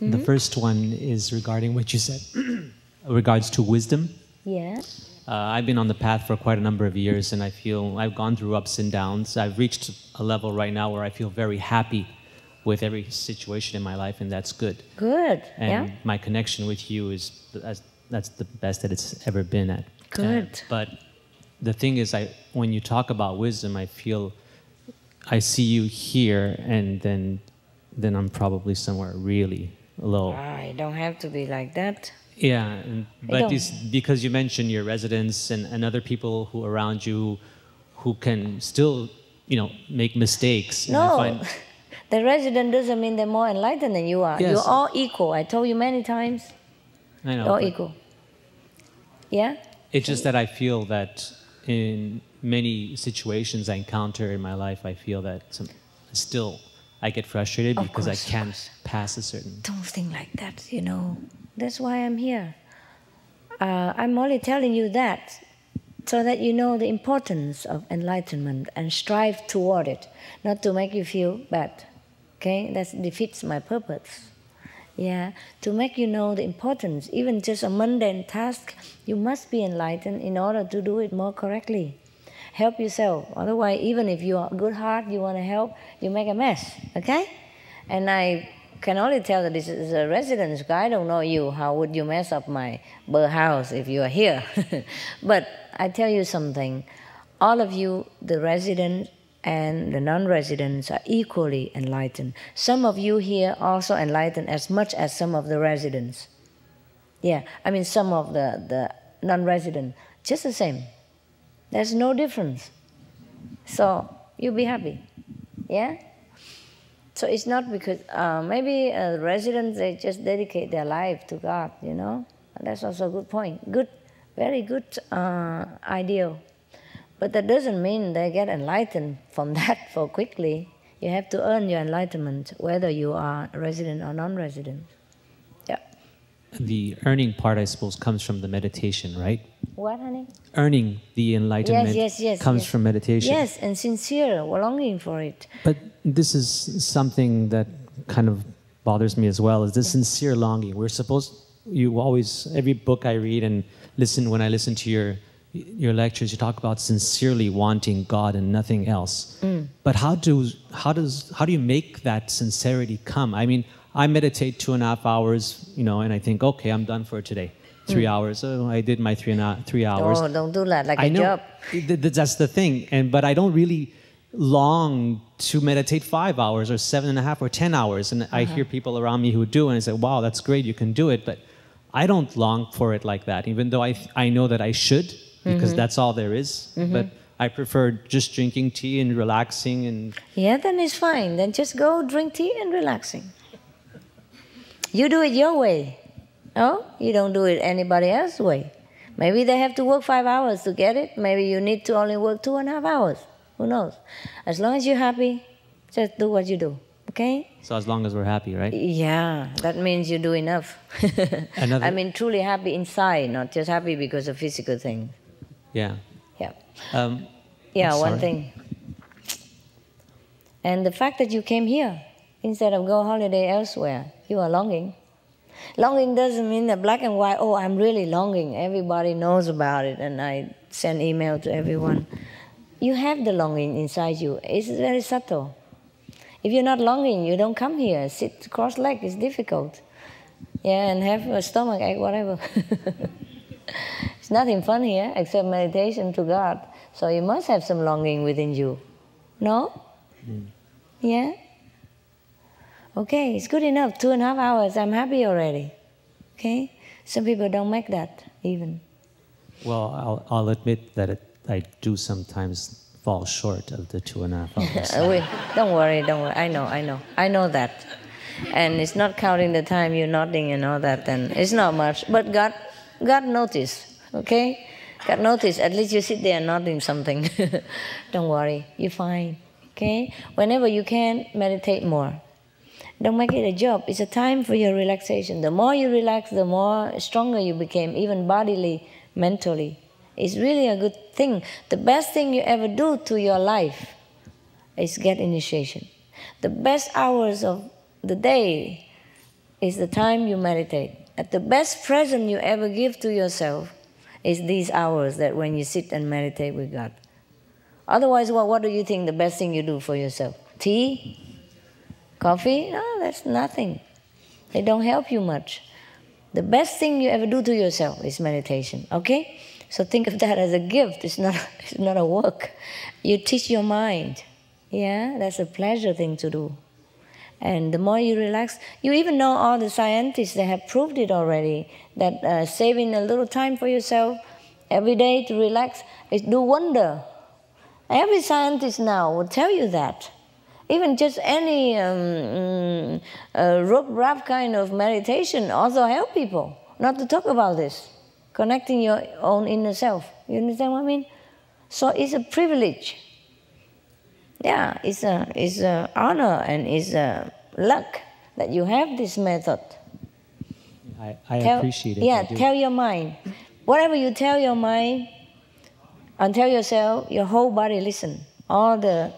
I: Mm-hmm. The first one is regarding what you said, regards to wisdom.
A: Yeah.
I: I've been on the path for quite a number of years, and I feel I've gone through ups and downs. I've reached a level right now where I feel very happy with every situation in my life, and that's good.
A: Good.
I: And my connection with you that's the best that it's ever been at.
A: Good.
I: But the thing is, when you talk about wisdom, I feel I see you here, and then I'm probably somewhere really low.
A: I don't have to be like that.
I: Yeah, but it's because you mentioned your residents and other people who are around you who can still, make mistakes.
A: No, the resident doesn't mean they're more enlightened than you are.
I: Yes.
A: You're all equal. I told you many times.
I: I know.
A: You're all equal. Yeah?
I: It's just that I feel that in many situations I encounter in my life, I feel that I get frustrated because I can't pass a certain...
A: Don't think like that, That's why I'm here. I'm only telling you that so that you know the importance of enlightenment and strive toward it, not to make you feel bad. Okay, that defeats my purpose. Yeah, to make you know the importance, even just a mundane task, you must be enlightened in order to do it more correctly. Help yourself. Otherwise, even if you are good heart, you want to help, you make a mess. Okay? And I can only tell that this is a residence. I don't know you. How would you mess up my house if you are here? But I tell you something. All of you, the residents and the non-residents, are equally enlightened. Some of you here also enlightened as much as some of the residents. Yeah, I mean some of the non-residents, just the same. There's no difference. So you'll be happy. Yeah? So it's not because maybe residents, they just dedicate their life to God, you know. That's also a good point. Good, very good ideal. But that doesn't mean they get enlightened from that so quickly. You have to earn your enlightenment, whether you are a resident or non-resident. Yeah.
I: The earning part, I suppose, comes from the meditation, right?
A: What, honey?
I: Earning the enlightenment comes from meditation.
A: Yes, and sincere, we're longing for it.
I: But this is something that kind of bothers me as well, is the sincere longing. We're supposed, you always, every book I read and listen, when I listen to your lectures, you talk about sincerely wanting God and nothing else. But how do you make that sincerity come? I mean, I meditate 2.5 hours, you know, and I think, okay, I'm done for today. 3 hours. Oh, I did my 3 hours.
A: Oh, don't do that like a job.
I: That's the thing. But I don't really long to meditate 5 hours or 7.5 or 10 hours. And I hear people around me who do, and I say, wow, that's great, you can do it. But I don't long for it like that, even though I know that I should, because that's all there is. But I prefer just drinking tea and relaxing. And
A: yeah, then it's fine. Then just go drink tea and relaxing. You do it your way. Oh, you don't do it anybody else's way. Maybe they have to work 5 hours to get it. Maybe you need to only work 2.5 hours. Who knows? As long as you're happy, just do what you do. Okay?
I: So as long as we're happy, right?
A: Yeah, that means you do enough. I mean, truly happy inside, not just happy because of physical things.
I: Yeah.
A: Yeah. One thing. And the fact that you came here instead of go holiday elsewhere, you are longing. Longing doesn't mean that black and white, oh, I'm really longing. Everybody knows about it, and I send email to everyone. You have the longing inside you. It's very subtle. If you're not longing, you don't come here. Sit cross-legged, it's difficult. Yeah, and have a stomach ache, whatever. It's nothing fun here except meditation to God. So you must have some longing within you. No? Yeah? Okay, it's good enough. 2.5 hours, I'm happy already. Okay? Some people don't make that even.
I: Well, I'll admit that I do sometimes fall short of the 2.5 hours.
A: Don't worry. I know that. And it's not counting the time you're nodding and all that, and it's not much. But God noticed, okay? God noticed. At least you sit there nodding something. Don't worry, you're fine. Okay? Whenever you can, meditate more. Don't make it a job. It's a time for your relaxation. The more you relax, the more stronger you become, even bodily, mentally. It's really a good thing. The best thing you ever do to your life is get initiation. The best hours of the day is the time you meditate. And the best present you ever give to yourself is these hours that when you sit and meditate with God. Otherwise, what do you think the best thing you do for yourself? Tea? Coffee? No, that's nothing. They don't help you much. The best thing you ever do to yourself is meditation, okay? So think of that as a gift. It's not a work. You teach your mind. Yeah, that's a pleasure thing to do. And the more you relax, you even know all the scientists, they have proved it already, that saving a little time for yourself every day to relax is do wonder. Every scientist now will tell you that. Even just any rope-wrap kind of meditation also help people, not to talk about this. Connecting your own inner self. You understand what I mean? So it's a privilege. Yeah, it's a honor and it's a luck that you have this method.
I: I appreciate it.
A: Yeah, tell your mind. Whatever you tell your mind, And tell yourself, your whole body listen. All the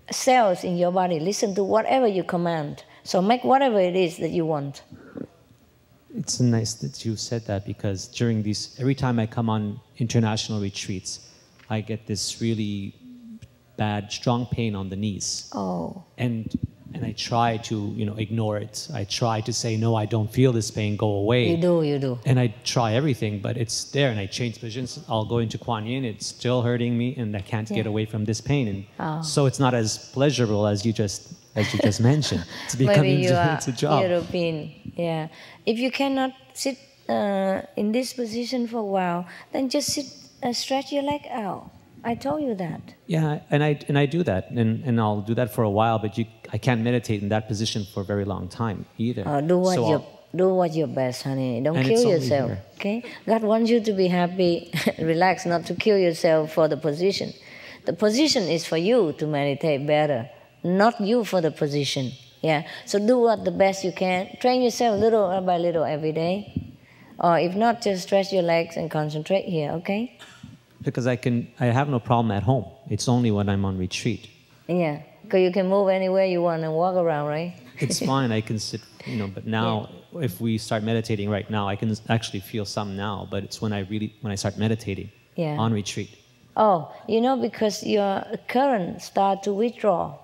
A: cells in your body listen to whatever you command. So make whatever it is that you want.
I: It's nice that you said that, because during these, every time I come on international retreats, I get this really bad, strong pain on the knees.
A: Oh.
I: And I try to, ignore it. I try to say, no, I don't feel this pain, go away.
A: You do.
I: And I try everything, but it's there, and I change positions. I'll go into Kuan Yin, it's still hurting me, and I can't get away from this pain. And so it's not as pleasurable as you just mentioned. It's becoming it's a job.
A: European, yeah. If you cannot sit in this position for a while, then just sit, stretch your leg out. I told you that.
I: Yeah, and I do that, and I'll do that for a while, but I can't meditate in that position for a very long time either.
A: Do what's your best, honey. Don't kill yourself. Okay? God wants you to be happy, relax, not to kill yourself for the position. The position is for you to meditate better, not you for the position. Yeah. So do what the best you can. Train yourself little by little every day. Or if not, just stretch your legs and concentrate here, okay?
I: Because I have no problem at home. It's only when I'm on retreat.
A: Yeah, because you can move anywhere you want and walk around, right?
I: It's fine, I can sit, but now, if we start meditating right now, I can actually feel some now, but it's when I start meditating on retreat.
A: Oh, because your current start to withdraw,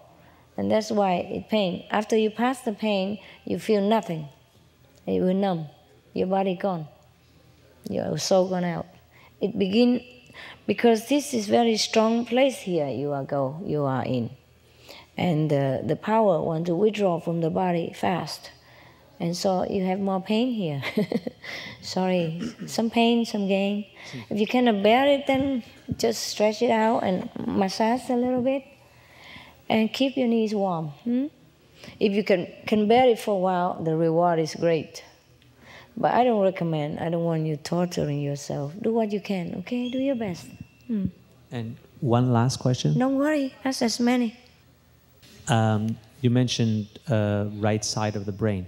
A: and that's why it pain. After you pass the pain, you feel nothing. It will numb. Your body gone. Your soul gone out. It begin. Because this is very strong place here you are in. And the power want to withdraw from the body fast. And so you have more pain here. Sorry, some pain, some gain. If you cannot bear it, then just stretch it out and massage a little bit. And keep your knees warm. If you can bear it for a while, the reward is great. But I don't recommend, I don't want you torturing yourself. Do what you can, okay? Do your best.
I: And one last question.
A: Don't worry, ask as many.
I: You mentioned right side of the brain.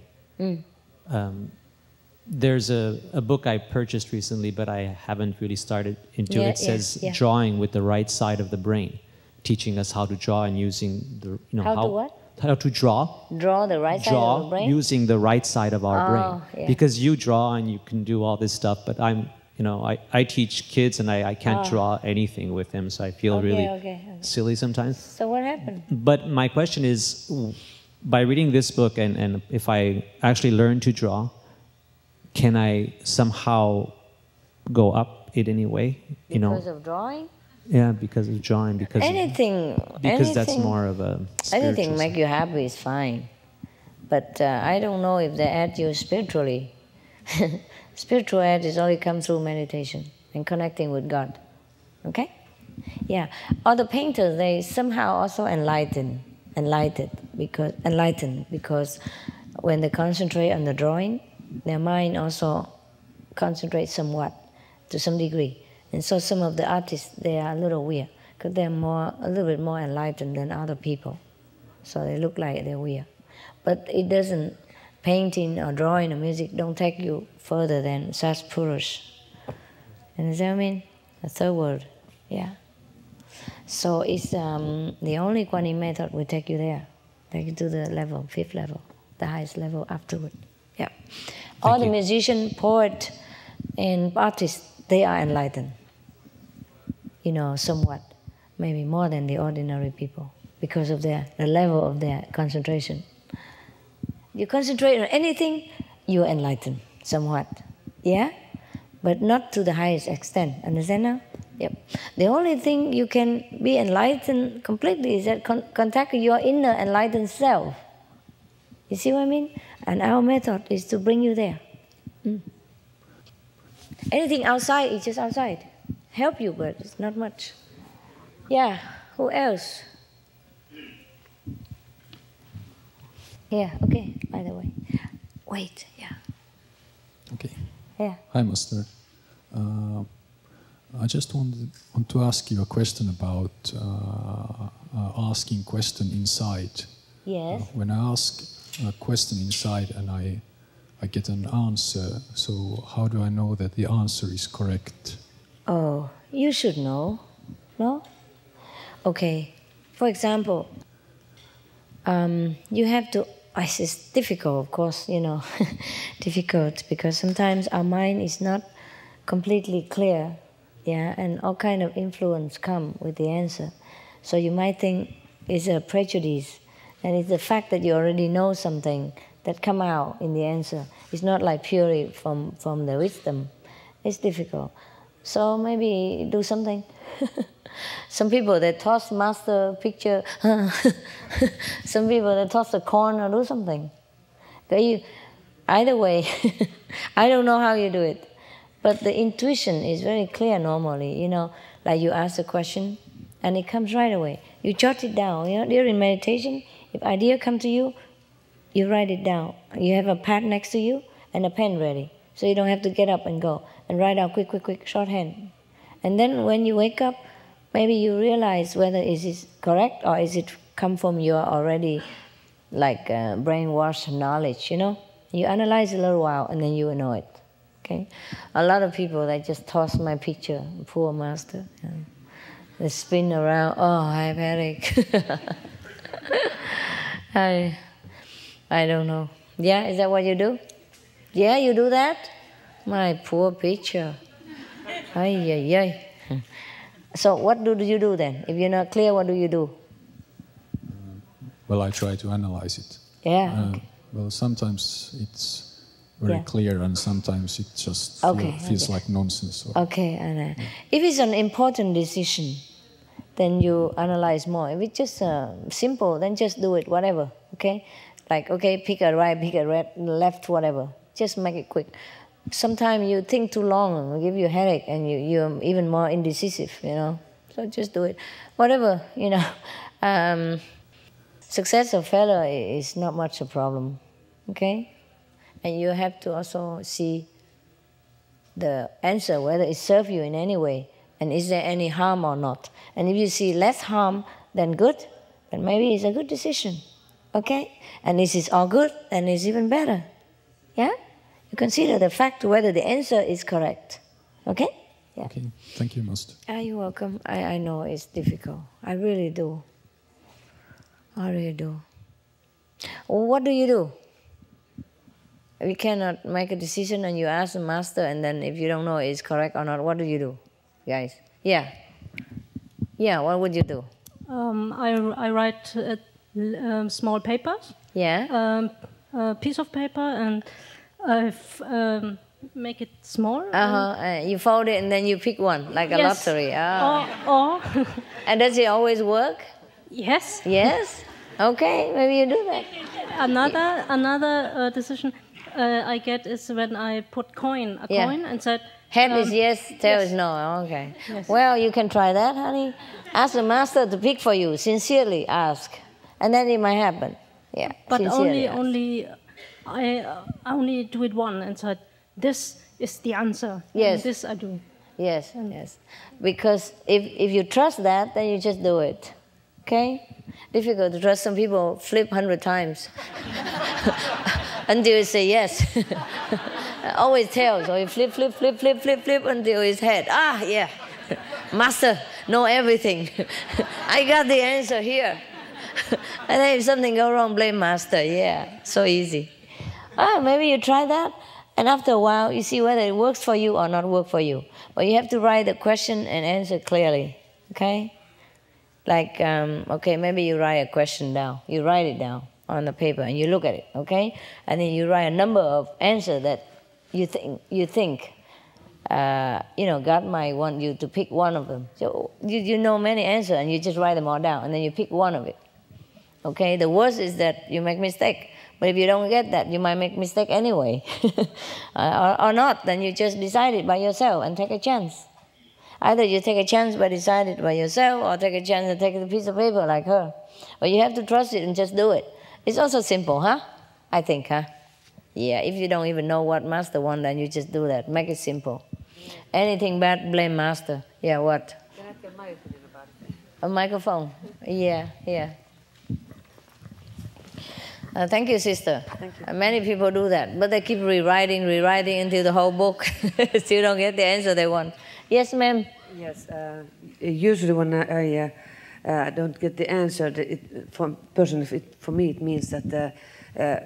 I: There's a book I purchased recently, but I haven't really started into it. It says drawing with the right side of the brain, teaching us how to draw and using the, how to draw.
A: Draw the right side of the brain?
I: Using the right side of our brain. Yeah. Because you draw and you can do all this stuff, but I teach kids and I can't draw anything with them, so I feel really silly sometimes.
A: So what happened?
I: But my question is, by reading this book and if I actually learn to draw, can I somehow go up it anyway?
A: Because of drawing?
I: Yeah, because of drawing. Because that's more of a
A: anything make you happy is fine. But I don't know if they add you spiritually. Spiritual aid is only come through meditation and connecting with God. Okay? Yeah. Other painters, they somehow also enlightened because when they concentrate on the drawing, their mind also concentrates somewhat, to some degree. And so some of the artists, they are a little weird because they're a little bit more enlightened than other people. So they look like they're weird. But it doesn't, painting or drawing or music don't take you further than such purush. Understand what I mean? The third word, yeah. So it's the only Kuan Yin method will take you there. Take you to the level, 5th level, the highest level afterward. Yeah. All the musician, poet, and artists, they are enlightened. Somewhat, maybe more than the ordinary people, because of the level of their concentration. You concentrate on anything, you are enlightened, somewhat. Yeah? But not to the highest extent. Understand now? Yep. The only thing you can be enlightened completely is that contact your inner enlightened self. You see what I mean? And our method is to bring you there. Anything outside is just outside. Help you, but it's not much. Yeah, who else? Yeah, okay, by the way. Wait, yeah.
J: Okay.
A: Yeah.
J: Hi, Master. I just want to ask you a question about asking question inside.
A: Yes.
J: When I ask a question inside and I get an answer, so how do I know that the answer is correct?
A: Oh, you should know, no? Okay. For example, you have to. It's difficult, of course, difficult because sometimes our mind is not completely clear, yeah, and all kind of influence come with the answer. So you might think it's a prejudice, and it's the fact that you already know something that come out in the answer. It's not like purely from the wisdom. It's difficult. So maybe do something. Some people, they toss master picture. Some people, they toss a coin or do something. Either way, I don't know how you do it. But the intuition is very clear normally. Like you ask a question and it comes right away. You jot it down. During meditation, if idea come to you, you write it down. You have a pad next to you and a pen ready. So you don't have to get up and go. And write out quick, shorthand. And then when you wake up, maybe you realize whether is it correct or is it come from your already brainwashed knowledge, You analyze a little while and then you will know it. Okay? A lot of people, they just toss my picture, poor master. They spin around, oh, I have headache. I don't know. Yeah, is that what you do? Yeah, you do that? My poor picture. Ay. So what do you do then? If you're not clear, what do you do?
J: Well, I try to analyze it.
A: Yeah. Okay.
J: Well, sometimes it's very clear and sometimes it just feels like nonsense.
A: Okay. And, if it's an important decision, then you analyze more. If it's just simple, then just do it, whatever. Okay? Like, pick a right, pick a left, whatever. Just make it quick. Sometimes you think too long, it will give you a headache, and you're even more indecisive, So just do it. Whatever, success or failure is not much a problem, okay? And you have to also see the answer, whether it serves you in any way, and is there any harm or not. And if you see less harm than good, then maybe it's a good decision, okay? And if it's all good, then it's even better, yeah? You consider the fact whether the answer is correct. Okay? Yeah.
J: Okay. Thank you, Master.
A: You're welcome. I know it's difficult. I really do. What do you do? If you cannot make a decision and you ask the Master, and then if you don't know it's correct or not, what do you do, guys? Yeah. Yeah, what would you do?
K: I write small papers.
A: Yeah.
K: A piece of paper and make it small.
A: You fold it and then you pick one, like a lottery.
K: Or
A: and does it always work?
K: Yes.
A: Yes? Okay, maybe you do that.
K: Another decision I get is when I put coin and said...
A: Head is yes, tail is no. Okay. Yes. Well, you can try that, honey. Ask the Master to pick for you. Sincerely ask. And then it might happen. Yeah.
K: But I only do it once and said, this is the answer.
A: Yes.
K: And this I do.
A: Yes, yes. Because if you trust that, then you just do it. Okay? Difficult to trust. Some people flip 100 times until you say yes. Always tail. So you flip until it's head. Yeah. Master, know everything. I got the answer here. And then if something goes wrong, blame Master. Yeah, so easy. Maybe you try that, and after a while, you see whether it works for you or not work for you. But you have to write the question and answer clearly, okay? Like, maybe you write a question down. You write it down on the paper, and you look at it, okay? And then you write a number of answers that you think God might want you to pick one of them. So you know many answers, and you just write them all down, and then you pick one of it. Okay, the worst is that you make mistake. But if you don't get that, you might make mistake anyway. or not, then you just decide it by yourself and take a chance. Either you take a chance by decide it by yourself, or take a chance and take a piece of paper like her. But you have to trust it and just do it. It's also simple, huh? I think, huh? Yeah, if you don't even know what Master wants, then you just do that. Make it simple. Anything bad, blame Master. Yeah, what? A microphone. Yeah. Thank you, sister.
K: Thank you.
A: Many people do that, but they keep rewriting until the whole book still don't get the answer they want. Yes, ma'am.
L: Yes. Usually when I don't get the answer, for me it means that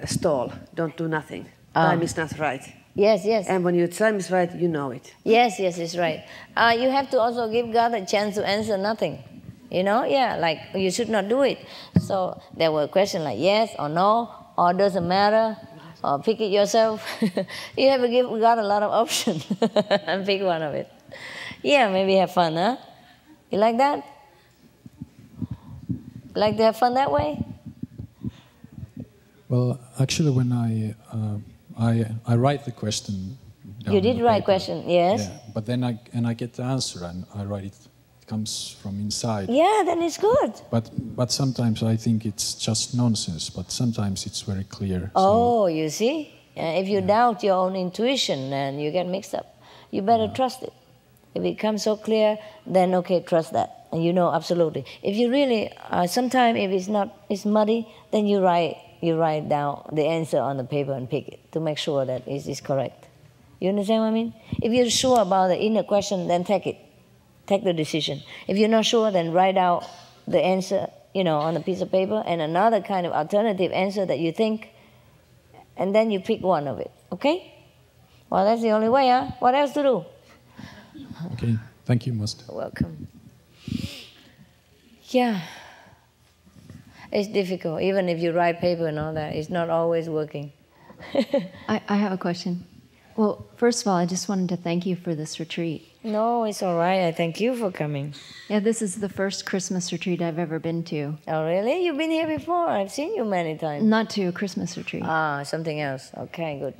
L: stall, don't do nothing. Time is not right.
A: Yes, yes.
L: And when your time is right, you know it.
A: Yes, yes, it's right. You have to also give God a chance to answer nothing. You know, yeah, like you should not do it. So there were questions like yes or no, or doesn't matter, or pick it yourself. You have to give God a lot of options and pick one of it. Yeah, maybe have fun, huh? You like that? Like to have fun that way?
J: Well, actually, when I write the question down
A: you did
J: on
A: write
J: paper.
A: question, yes.
J: Yeah, but then I get the answer and I write it. It comes from inside.
A: Yeah, then it's good.
J: But sometimes I think it's just nonsense. But sometimes it's very clear.
A: Oh, you see, if you doubt your own intuition, then you get mixed up. You better trust it. If it comes so clear, then okay, trust that, and you know absolutely. If you really, sometimes if it's muddy, then you write down the answer on the paper and pick it to make sure that it is correct. You understand what I mean? If you're sure about the inner question, then take it. Take the decision. If you're not sure, then write out the answer, on a piece of paper and another kind of alternative answer that you think, and then you pick one of it. Okay? Well, that's the only way, huh? What else to do?
J: Okay. Thank you, Master.
A: Welcome. Yeah. It's difficult. Even if you write paper and all that, it's not always working.
M: I have a question. Well, first of all, I just wanted to thank you for this retreat.
A: No, it's all right. I thank you for coming.
M: Yeah, this is the first Christmas retreat I've ever been to.
A: Oh, really? You've been here before? I've seen you many times.
M: Not to a Christmas retreat.
A: Ah, something else. Okay, good.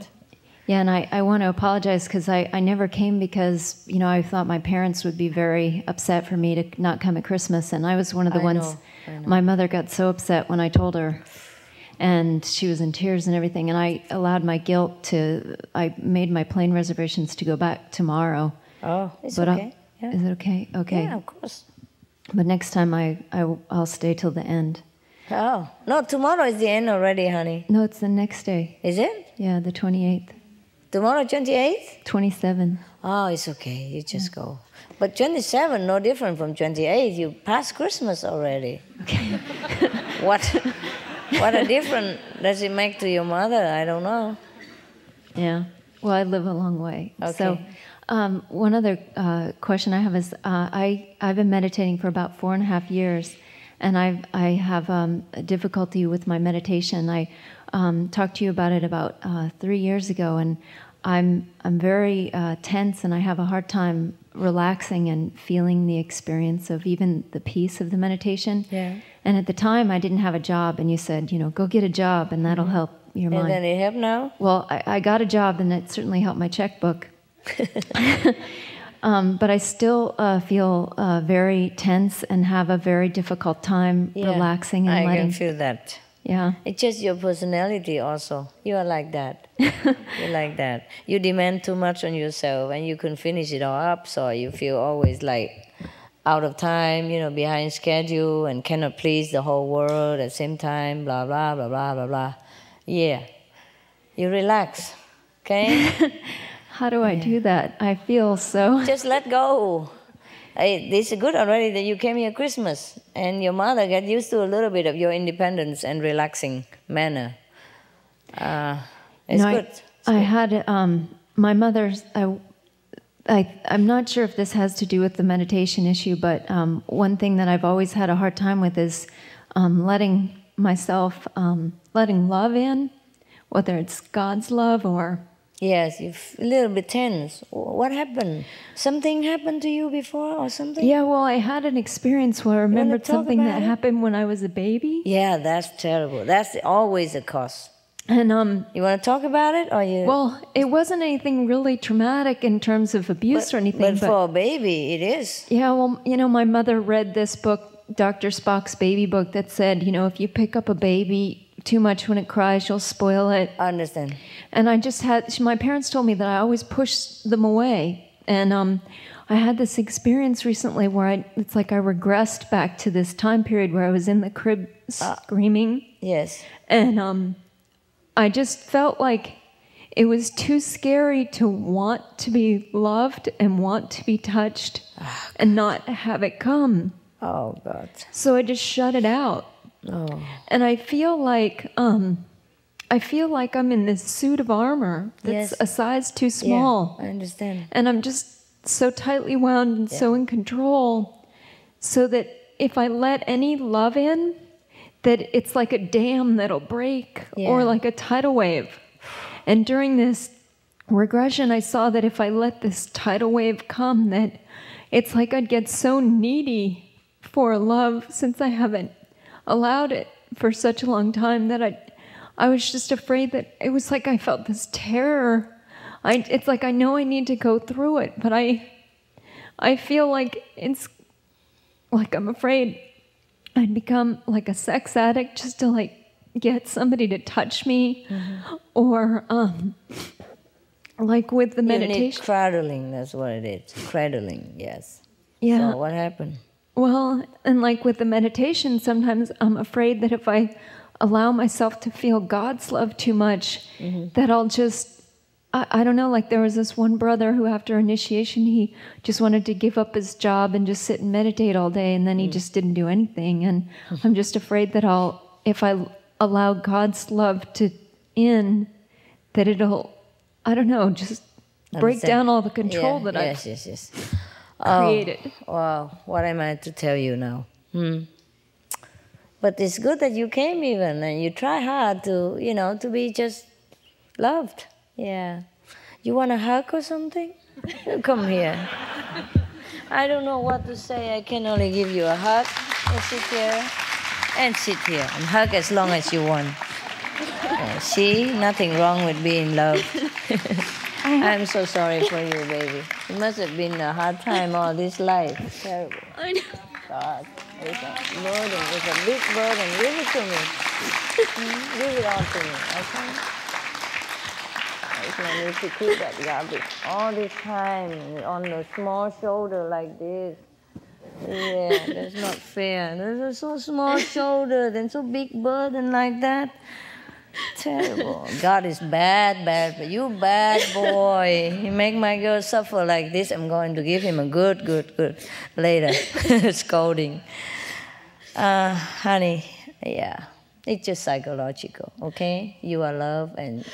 M: Yeah, and I want to apologize because I never came because, I thought my parents would be very upset for me to not come at Christmas. And I was one of the ones, my mother got so upset when I told her. And she was in tears and everything. And I allowed my guilt I made my plane reservations to go back tomorrow.
A: Oh, it's okay. Yeah.
M: Is it okay? Okay.
A: Yeah, of course.
M: But next time I'll stay till the end.
A: Oh, no, tomorrow is the end already, honey.
M: No, it's the next day.
A: Is it?
M: Yeah, the 28th.
A: Tomorrow, 28th?
M: 27.
A: Oh, it's okay. You just go. But 27, no different from 28. You passed Christmas already.
M: Okay.
A: What a difference does it make to your mother? I don't know.
M: Yeah. Well, I live a long way.
A: Okay.
M: So one other question I have is I've been meditating for about 4.5 years, and I have a difficulty with my meditation. I talked to you about it about 3 years ago, and I'm very tense, and I have a hard time relaxing and feeling the experience of even the peace of the meditation.
A: Yeah.
M: And at the time, I didn't have a job, and you said, go get a job, and that'll help your mind.
A: And then it helped now?
M: Well, I got a job, and it certainly helped my checkbook. But I still feel very tense and have a very difficult time relaxing and letting.
A: I can feel that.
M: Yeah.
A: It's just your personality also. You are like that. You're like that. You demand too much on yourself and you can finish it all up, so you feel always like out of time, behind schedule and cannot please the whole world at the same time, blah, blah, blah, blah, blah, blah. Yeah. You relax, okay?
M: How do I do that? I feel so...
A: Just let go. It's good already that you came here Christmas and your mother got used to a little bit of your independence and relaxing manner. It's good.
M: I had my mother's... I'm not sure if this has to do with the meditation issue, but one thing that I've always had a hard time with is letting myself, letting love in, whether it's God's love or...
A: Yes, you're a little bit tense. What happened? Something happened to you before or something?
M: Yeah, well, I had an experience where I remembered something that happened when I was a baby.
A: Yeah, that's terrible. That's always a cause.
M: And
A: you want to talk about it, or you?
M: Well, it wasn't anything really traumatic in terms of abuse or anything.
A: But for a baby, it is.
M: Yeah, well, my mother read this book, Dr. Spock's baby book, that said, if you pick up a baby too much when it cries, you'll spoil it.
A: I understand.
M: And I just my parents told me that I always push them away. And I had this experience recently where it's like I regressed back to this time period where I was in the crib screaming.
A: Yes.
M: And I just felt like it was too scary to want to be loved and want to be touched and not have it come.
A: Oh, God.
M: So I just shut it out.
A: Oh.
M: And I feel like I'm in this suit of armor that's a size too small.
A: Yeah, I understand.
M: And I'm just so tightly wound and so in control, so that if I let any love in, that it's like a dam that'll break or like a tidal wave. And during this regression, I saw that if I let this tidal wave come, that it's like I'd get so needy for love, since I haven't allowed it for such a long time, that I was just afraid that it was like I felt this terror. It's like I know I need to go through it, but I feel like it's like I'm afraid I'd become like a sex addict just to like get somebody to touch me, or like with the meditation.
A: You need cradling, that's what it is. Cradling, yes.
M: Yeah.
A: So what happened?
M: Well, and like with the meditation, sometimes I'm afraid that if I allow myself to feel God's love too much, that I'll just, I don't know, like there was this one brother who after initiation, he just wanted to give up his job and just sit and meditate all day, and then he just didn't do anything. And I'm just afraid that if I allow God's love in, that it'll, I don't know, just break down all the control that I've created.
A: Oh, wow, what am I to tell you now? But it's good that you came even, and you try hard to, to be just loved. Yeah. You want a hug or something? Come here. I don't know what to say. I can only give you a hug. And sit here. And sit here. And hug as long as you want. See? Nothing wrong with being loved. I'm so sorry for you, baby. It must have been a hard time all this life. Terrible.
M: I know.
A: God. It's a burden. It's a big burden. Give it to me. Give it all to me. Okay? I need to keep that garbage all this time on the small shoulder like this. Yeah, that's not fair. There's a so small shoulder and so big burden like that. Terrible. God is bad, but you bad boy. You make my girl suffer like this. I'm going to give him a good later scolding. Honey, yeah, it's just psychological, okay? You are loved and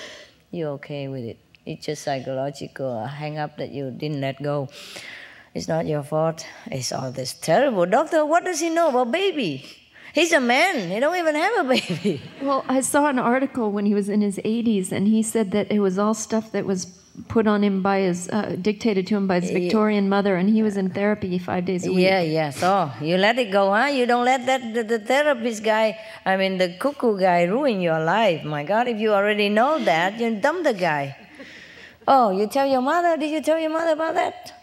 A: you're okay with it. It's just psychological, a hang-up that you didn't let go. It's not your fault. It's all this terrible. Doctor, what does he know about baby? He's a man. He don't even have a baby.
M: Well, I saw an article when he was in his 80s, and he said that it was all stuff that was put on him by his, dictated to him by his Victorian mother, and he was in therapy 5 days a week.
A: Yeah. So you let it go, huh? You don't let the therapist guy, the cuckoo guy ruin your life. My God, if you already know that, you dump the guy. Oh, you tell your mother? Did you tell your mother about that?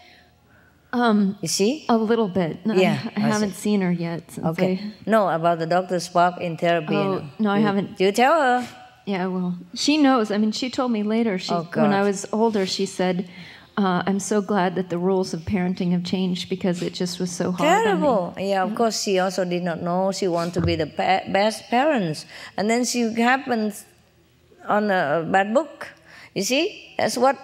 A: You see?
M: A little bit. No,
A: yeah,
M: I haven't seen her yet.
A: Okay. No, about the Dr. Spock in therapy.
M: Oh, no, I haven't.
A: Do you tell her?
M: Yeah, well, she knows. she told me later. When I was older, she said, I'm so glad that the rules of parenting have changed because it just was so hard.
A: Terrible. Yeah, of course, she also did not know. She wanted to be the best parents. And then she happens on a bad book. You see? That's what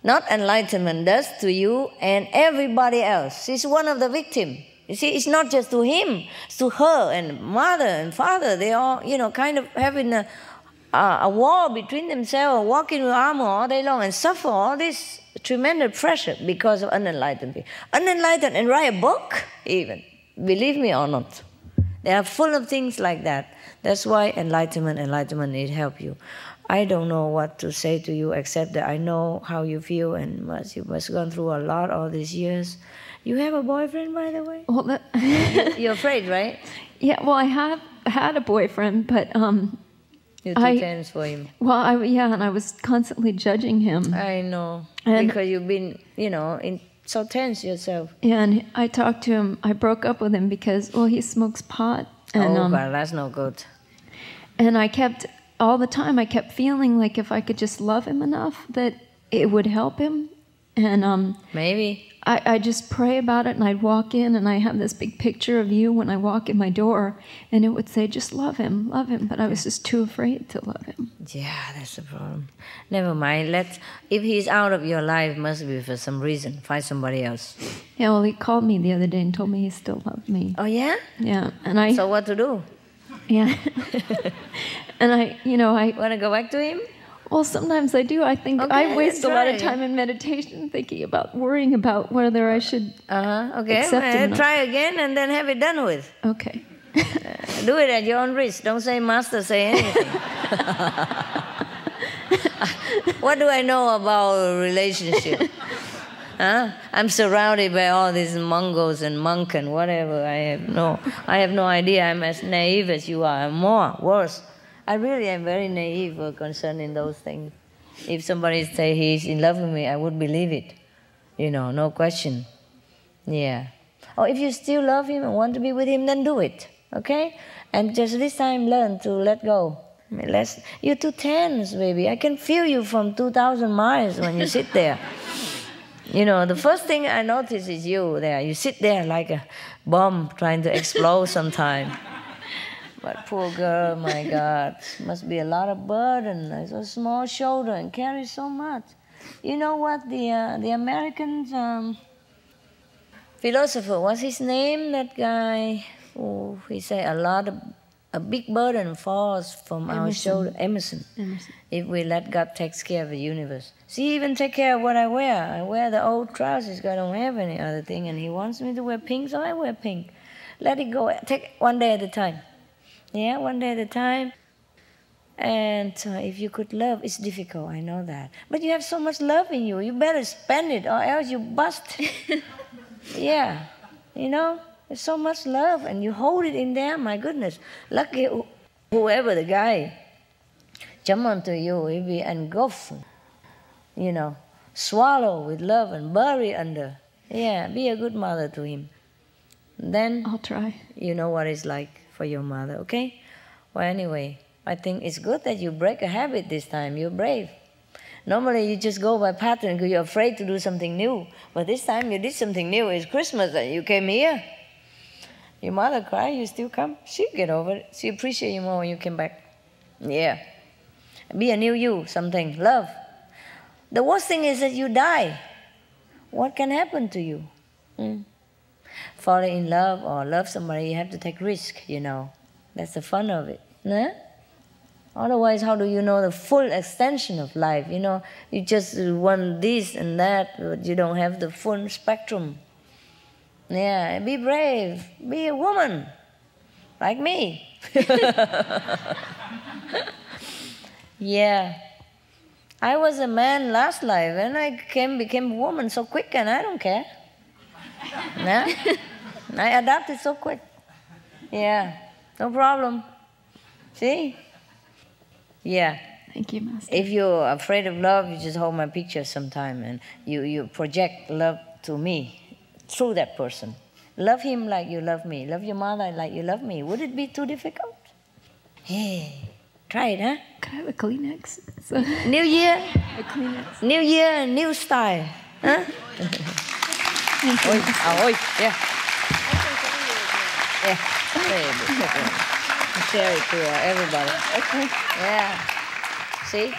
A: not enlightenment does to you and everybody else. She's one of the victims. You see, it's not just to him, it's to her and mother and father. They all, kind of having a war between themselves, walking with armor all day long and suffer all this tremendous pressure because of unenlightened people. Unenlightened and write a book even, believe me or not. They are full of things like that. That's why enlightenment need help you. I don't know what to say to you except that I know how you feel and you must have gone through a lot all these years. You have a boyfriend, by the way?
M: Well,
A: You're afraid, right?
M: Yeah, well, I have had a boyfriend, but
A: you're too tense for him.
M: Well, and I was constantly judging him.
A: I know, because you've been, so tense yourself.
M: Yeah, and I talked to him. I broke up with him because, he smokes pot. And,
A: God, that's no good.
M: And all the time, I kept feeling like if I could just love him enough, that it would help him. And
A: maybe
M: I just pray about it, and I'd walk in, and I have this big picture of you when I walk in my door, and it would say, just love him, but I was just too afraid to love him.
A: Yeah, that's the problem. Never mind. If he's out of your life, must be for some reason. Find somebody else.
M: Yeah, well, he called me the other day and told me he still loved me.
A: Oh, yeah?
M: Yeah, and
A: So what to do?
M: Yeah. And I
A: want to go back to him?
M: Well, sometimes I do. I think I waste a lot of time in meditation worrying about whether I should accept him.
A: Try again and then have it done with.
M: Okay.
A: Do it at your own risk. Don't say, Master, say anything. What do I know about relationship? I'm surrounded by all these Mongols and monk and whatever. I have no idea. I'm as naive as you are. I'm worse. I really am very naive concerning those things. If somebody say he's in love with me, I would believe it. No question. Yeah. Or if you still love him and want to be with him, then do it. Okay? And just this time learn to let go. You're too tense, baby. I can feel you from 2,000 miles when you sit there. The first thing I notice is you there. You sit there like a bomb trying to explode sometime. But poor girl, my God, must be a lot of burden. It's a small shoulder and carries so much. You know what? The American philosopher, what's his name? That guy. Oh, he said a big burden falls from our shoulder. Emerson. If we let God take care of the universe. See, he even take care of what I wear. I wear the old trousers. God don't have any other thing, and he wants me to wear pink, so I wear pink. Let it go. Take one day at a time. Yeah, one day at a time. And if you could love, it's difficult, I know that. But you have so much love in you. You better spend it or else you bust. Yeah, there's so much love and you hold it in there, my goodness. Lucky whoever the guy jump onto you, he'll be engulfed, swallow with love and bury under. Yeah, be a good mother to him. Then
M: I'll try.
A: You know what it's like for your mother, okay? Well, anyway, I think it's good that you break a habit this time. You're brave. Normally, you just go by pattern because you're afraid to do something new. But this time, you did something new. It's Christmas and you came here. Your mother cried, you still come. She'll get over it. She appreciates you more when you came back. Yeah. Be a new you, something. Love. The worst thing is that you die. What can happen to you? Falling in love or love somebody, you have to take risk, That's the fun of it. Nah? Otherwise, how do you know the full extension of life? You just want this and that, but you don't have the full spectrum. Yeah, be brave. Be a woman, like me. Yeah. I was a man last life, and I became a woman so quick, and I don't care. Nah? I adapted so quick. Yeah, no problem. See? Yeah.
M: Thank you, Master.
A: If you're afraid of love, you just hold my picture sometime and you project love to me through that person. Love him like you love me. Love your mother like you love me. Would it be too difficult? Hey, try it, huh?
M: Could I have a Kleenex?
A: New year?
M: A Kleenex.
A: New year, new style. Huh? Yeah. Yeah. Share it to everybody. Okay. Yeah. See?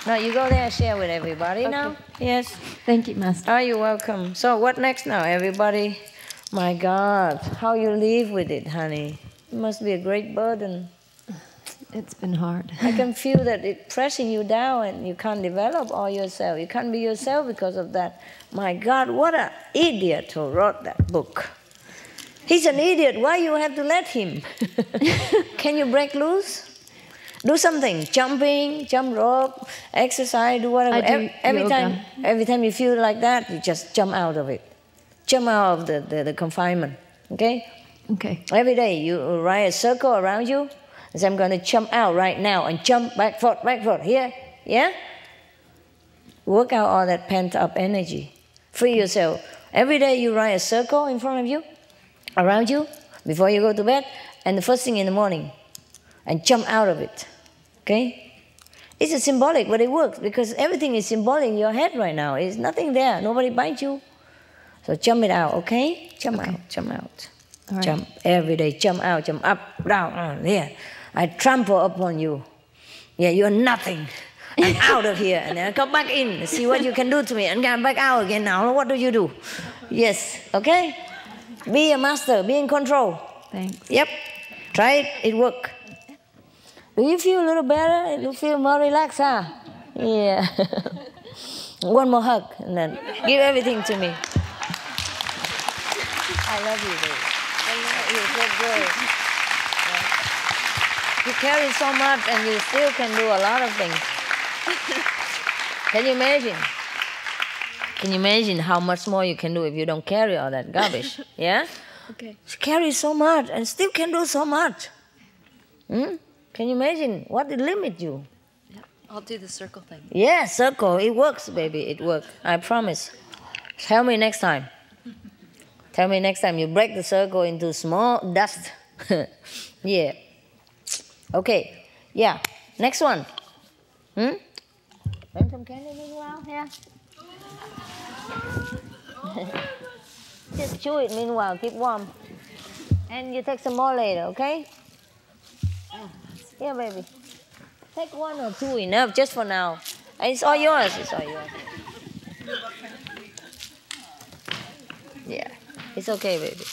A: No, you go there and share with everybody now. Yes.
M: Thank you, Master.
A: Oh, you're welcome. So what next now, everybody? My God, how you live with it, honey. It must be a great burden.
M: It's been hard.
A: I can feel that it's pressing you down and you can't develop all yourself. You can't be yourself because of that. My God, what an idiot who wrote that book. He's an idiot. Why you have to let him? Can you break loose? Do something. Jumping, jump rope, exercise, do whatever. Every time you feel like that, you just jump out of it. Jump out of the confinement. Okay?
M: Okay.
A: Every day you write a circle around you. So I'm going to jump out right now and jump back, forth, here. Yeah? Work out all that pent-up energy. Free yourself. Every day you write a circle in front of you, around you, before you go to bed, and the first thing in the morning. And jump out of it. Okay? It's a symbolic, but it works because everything is symbolic in your head right now. There's nothing there. Nobody bites you. So jump it out, okay? Jump out, jump out. Right. Jump every day, jump out, jump up, down, yeah. I trample upon you. Yeah, you're nothing. I'm out of here. And then I come back in, see what you can do to me, and come back out again now. What do you do? Yes, okay? Be a master, be in control.
M: Thanks.
A: Yep, try it, it works. Do you feel a little better? You feel more relaxed, huh? Yeah. One more hug, and then give everything to me. I love you, baby. You're so good. You carry so much, and you still can do a lot of things. Can you imagine? Can you imagine how much more you can do if you don't carry all that garbage? Yeah?
M: Okay.
A: You carry so much and still can do so much. Can you imagine what will limit you?
M: Yeah. I'll do the circle thing.
A: Yeah, circle. It works, baby. It works. I promise. Tell me next time. Tell me next time you break the circle into small dust. Yeah. Okay. Yeah. Next one. Want some candy meanwhile? Yeah. Just chew it meanwhile. Keep warm. And you take some more later, okay? Yeah, baby. Take one or two enough just for now. It's all yours. It's all yours. Yeah. It's okay, baby.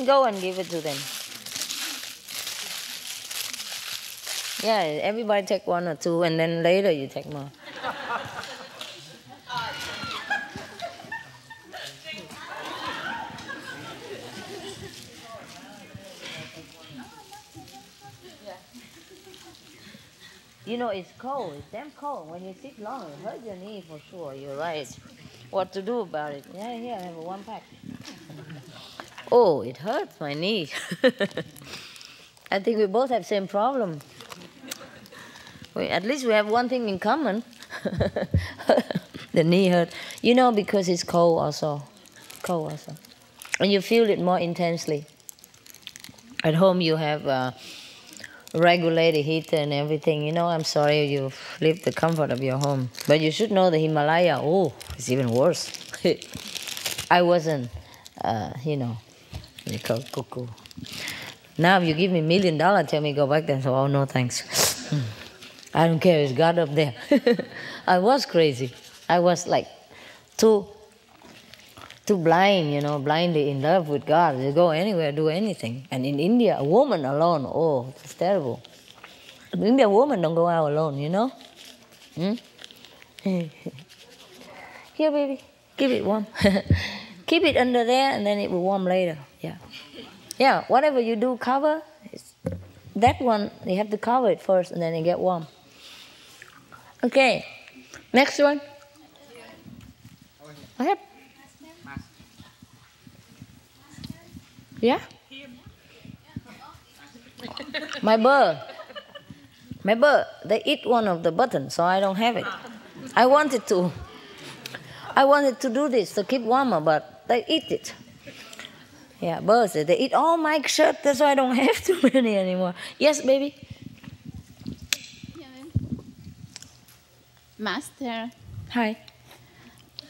A: Go and give it to them. Yeah, everybody take one or two, and then later you take more. You know, it's cold. It's damn cold. When you sit long, it hurts your knee for sure. You're right. What to do about it? Yeah, here, I have one pack. Oh, it hurts my knee. I think we both have the same problem. At least we have one thing in common. The knee hurt. You know, because it's cold also. Cold also. And you feel it more intensely. At home you have regulated heater and everything. You know, I'm sorry you leave the comfort of your home. But you should know the Himalaya, oh, it's even worse. I wasn't, you know, you call cuckoo. Now if you give me $1 million, tell me go back there. So, oh, no thanks. I don't care, it's God up there. I was crazy. I was like too blind, you know, blindly in love with God. You go anywhere, do anything. And in India, a woman alone, oh, it's terrible. In India, women don't go out alone, you know? Here, baby, keep it warm. Keep it under there, and then it will warm later. Yeah. Yeah, whatever you do, cover. That one, you have to cover it first, and then it get warm. Okay, next one. What? Yeah? My bird, they eat one of the buttons, so I don't have it. I wanted to do this to keep warmer, but they eat it. Yeah, birds, they eat all my shirts, that's why I don't have too many anymore. Yes, baby?
N: Master.
A: Hi.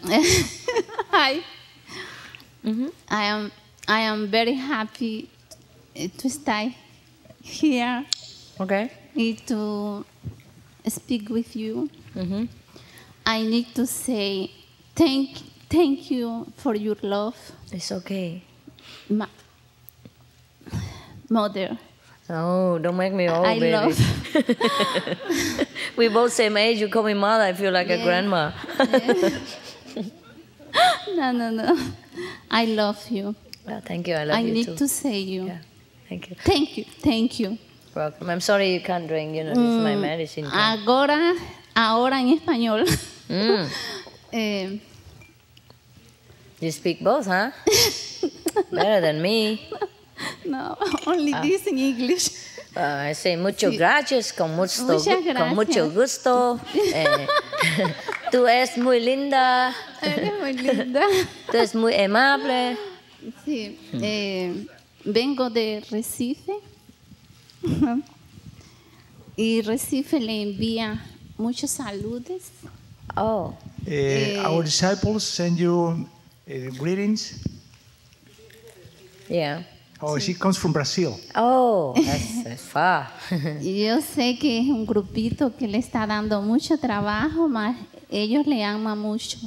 N: Hi. I am very happy to stay here.
A: Okay.
N: To speak with you. I need to say thank you for your love.
A: It's okay.
N: Mother.
A: Oh, don't make me old, baby.
N: I love.
A: We both same age. You call me mother. I feel like a grandma.
N: No. I love you.
A: Well, thank you. I love you too.
N: I need to say you.
A: Yeah. Thank you.
N: Thank you.
A: Welcome. I'm sorry you can't drink. You know, this is my medicine.
N: Ahora en español.
A: You speak both, huh? Better than me.
N: No, only this in English.
A: I say mucho gracias, con mucho gusto. Tú eres muy linda.
N: Eres muy linda.
A: Tú eres muy amable.
N: Sí. Vengo de Recife. Y Recife le envía muchos saludos.
A: Oh.
O: Our disciples send you greetings.
A: Yeah.
O: Oh, she comes from Brazil.
A: Oh, that's far.
N: Yo sé que es un grupito que le está dando mucho trabajo, mas ellos le aman mucho.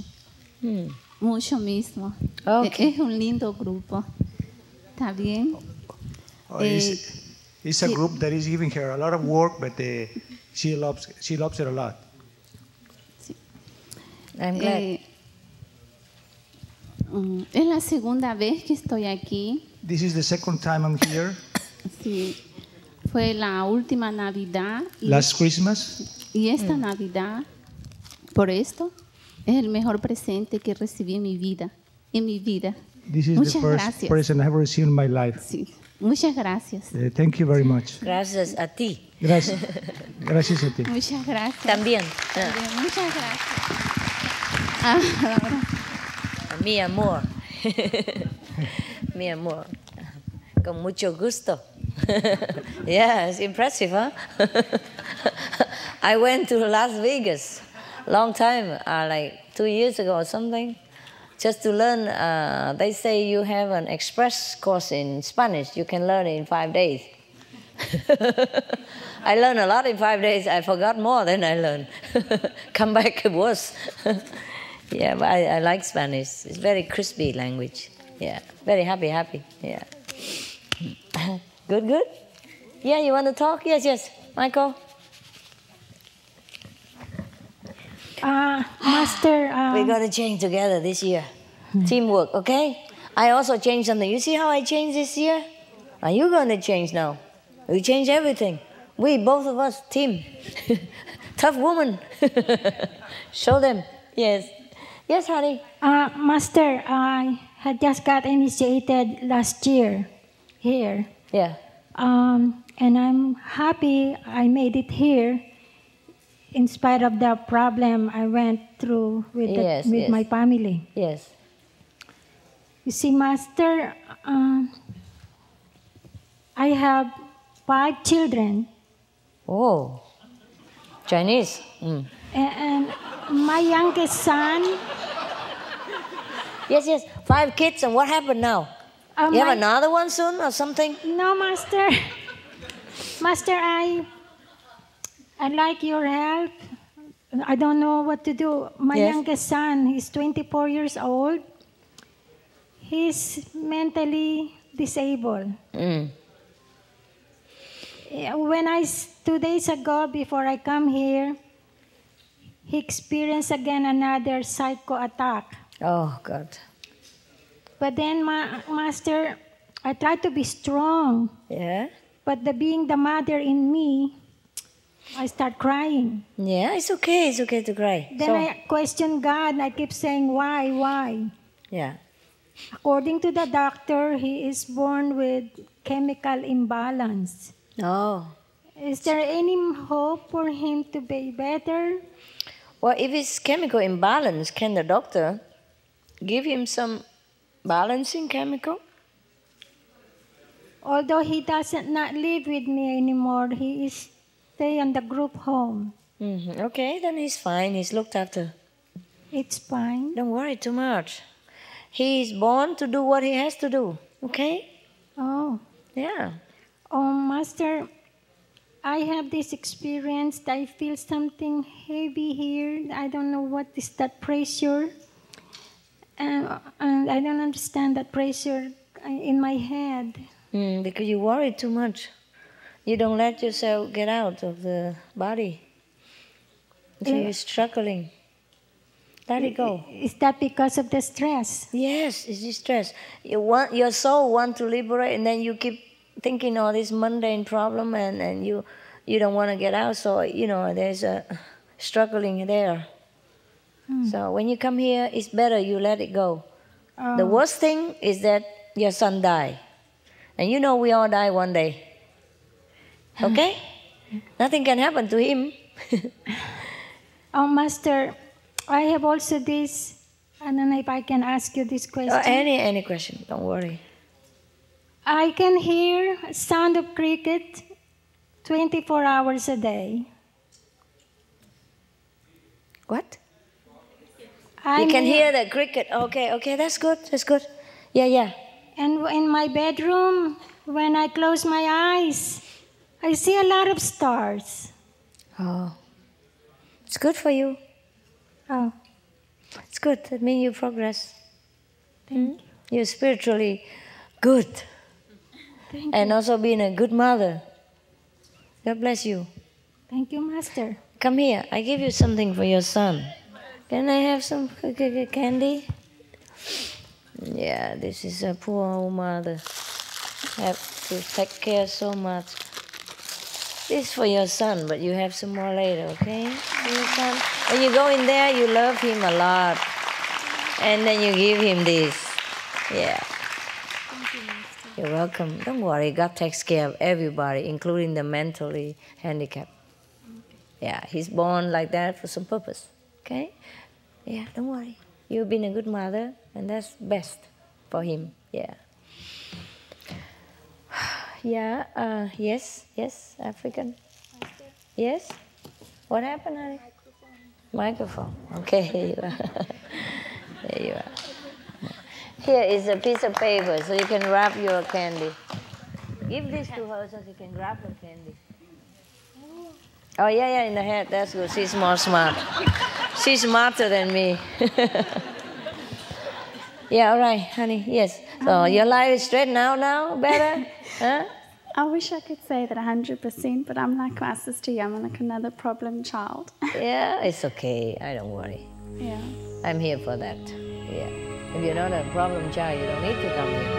N: Mucho mismo.
A: Okay.
N: Es un lindo grupo. ¿Está bien?
O: It's a group that is giving her a lot of work, but she loves it a lot.
A: I'm glad.
N: Es la segunda vez que estoy aquí.
O: This is the second time I'm here.
N: Sí. Fue la última Navidad.
O: Last Christmas.
N: Y esta Navidad, por esto, es el mejor presente que recibí en mi vida.
O: This is
N: Muchas
O: the first
N: gracias.
O: present I have received in my life.
N: Sí. Muchas gracias.
O: Thank you very much.
A: Gracias a ti.
O: Gracias a ti.
N: Muchas gracias.
A: También.
N: Muchas gracias.
A: Mi amor. Mi amor. Con mucho gusto. Yeah, it's impressive, huh? I went to Las Vegas long time, like 2 years ago or something, just to learn. They say you have an express course in Spanish. You can learn it in 5 days. I learned a lot in 5 days. I forgot more than I learned. Come back worse. Yeah, but I like Spanish. It's very crispy language. Yeah, very happy. Yeah. Good. Yeah, you want to talk? Yes. Michael?
P: Master...
A: We're going to change together this year. Teamwork, okay? I also changed something. You see how I changed this year? Are you going to change now? We change everything. We, both of us, team. Tough woman. Show them. Yes, honey.
P: Master, I had just got initiated last year here.
A: Yeah.
P: And I'm happy I made it here in spite of the problem I went through with my family.
A: Yes.
P: You see, Master, I have 5 children.
A: Oh, Chinese.
P: And my youngest son...
A: Yes, 5 kids, and what happened now? You have another one soon or something?
P: No, Master. Master, I like your help. I don't know what to do. My youngest son, he's 24 years old. He's mentally disabled. When 2 days ago, before I come here, he experienced again another psycho attack.
A: Oh, God.
P: But then, Master, I try to be strong.
A: Yeah?
P: But being the mother in me, I start crying.
A: Yeah, it's okay to cry.
P: Then I question God. I keep saying, why?
A: Yeah.
P: According to the doctor, he is born with chemical imbalance.
A: Oh.
P: Is there any hope for him to be better?
A: Well, if it's chemical imbalance, can the doctor give him some balancing chemical?
P: Although he doesn't not live with me anymore, he is stay in the group home.
A: Okay, then he's fine. He's looked after.
P: It's fine.
A: Don't worry too much. He is born to do what he has to do. Okay?
P: Oh.
A: Yeah.
P: Oh, Master, I have this experience. I feel something heavy here. I don't know what is that pressure. And I don't understand that pressure in my head.
A: Because you worry too much. You don't let yourself get out of the body. So you're struggling. Let it go.
P: Is that because of the stress?
A: Yes, it's the stress. Your soul wants to liberate, and then you keep thinking all this mundane problem, and you don't want to get out. So, there's a struggling there. So when you come here, it's better you let it go. The worst thing is that your son died. And we all die one day. Okay? Nothing can happen to him.
P: Oh, Master, I have also this. I don't know if I can ask you this question.
A: Any question, don't worry.
P: I can hear sound of cricket 24 hours a day.
A: What? You can hear the cricket. Okay, that's good. Yeah.
P: And in my bedroom, when I close my eyes, I see a lot of stars.
A: Oh, it's good for you.
P: Oh.
A: It's good. That means you progress.
P: Thank you.
A: You're spiritually good.
P: Thank
A: and
P: you.
A: Also being a good mother. God bless you.
P: Thank you, Master.
A: Come here. I give you something for your son. Can I have some candy? Yeah, this is a poor old mother. Have to take care so much. This is for your son, but you have some more later, okay? For your son. When you go in there, you love him a lot. And then you give him this. Yeah. You're welcome. Don't worry, God takes care of everybody, including the mentally handicapped. Yeah, he's born like that for some purpose. Okay? Yeah, don't worry. You've been a good mother, and that's best for him. Yeah. Yeah, yes, African. Yes? What happened, honey? Microphone. Okay, here you are. There you are. Here is a piece of paper so you can wrap your candy. Give this to her so she can wrap her candy. Oh, yeah, in the head. That's good. She's more smart. She's smarter than me. Yeah, all right, honey. Yes. So your life is straight now? Better? Huh?
Q: I wish I could say that 100%, but I'm like my sister. I'm like another problem child.
A: Yeah, it's okay. I don't worry.
Q: Yeah.
A: I'm here for that. Yeah. If you're not a problem child, you don't need to come here.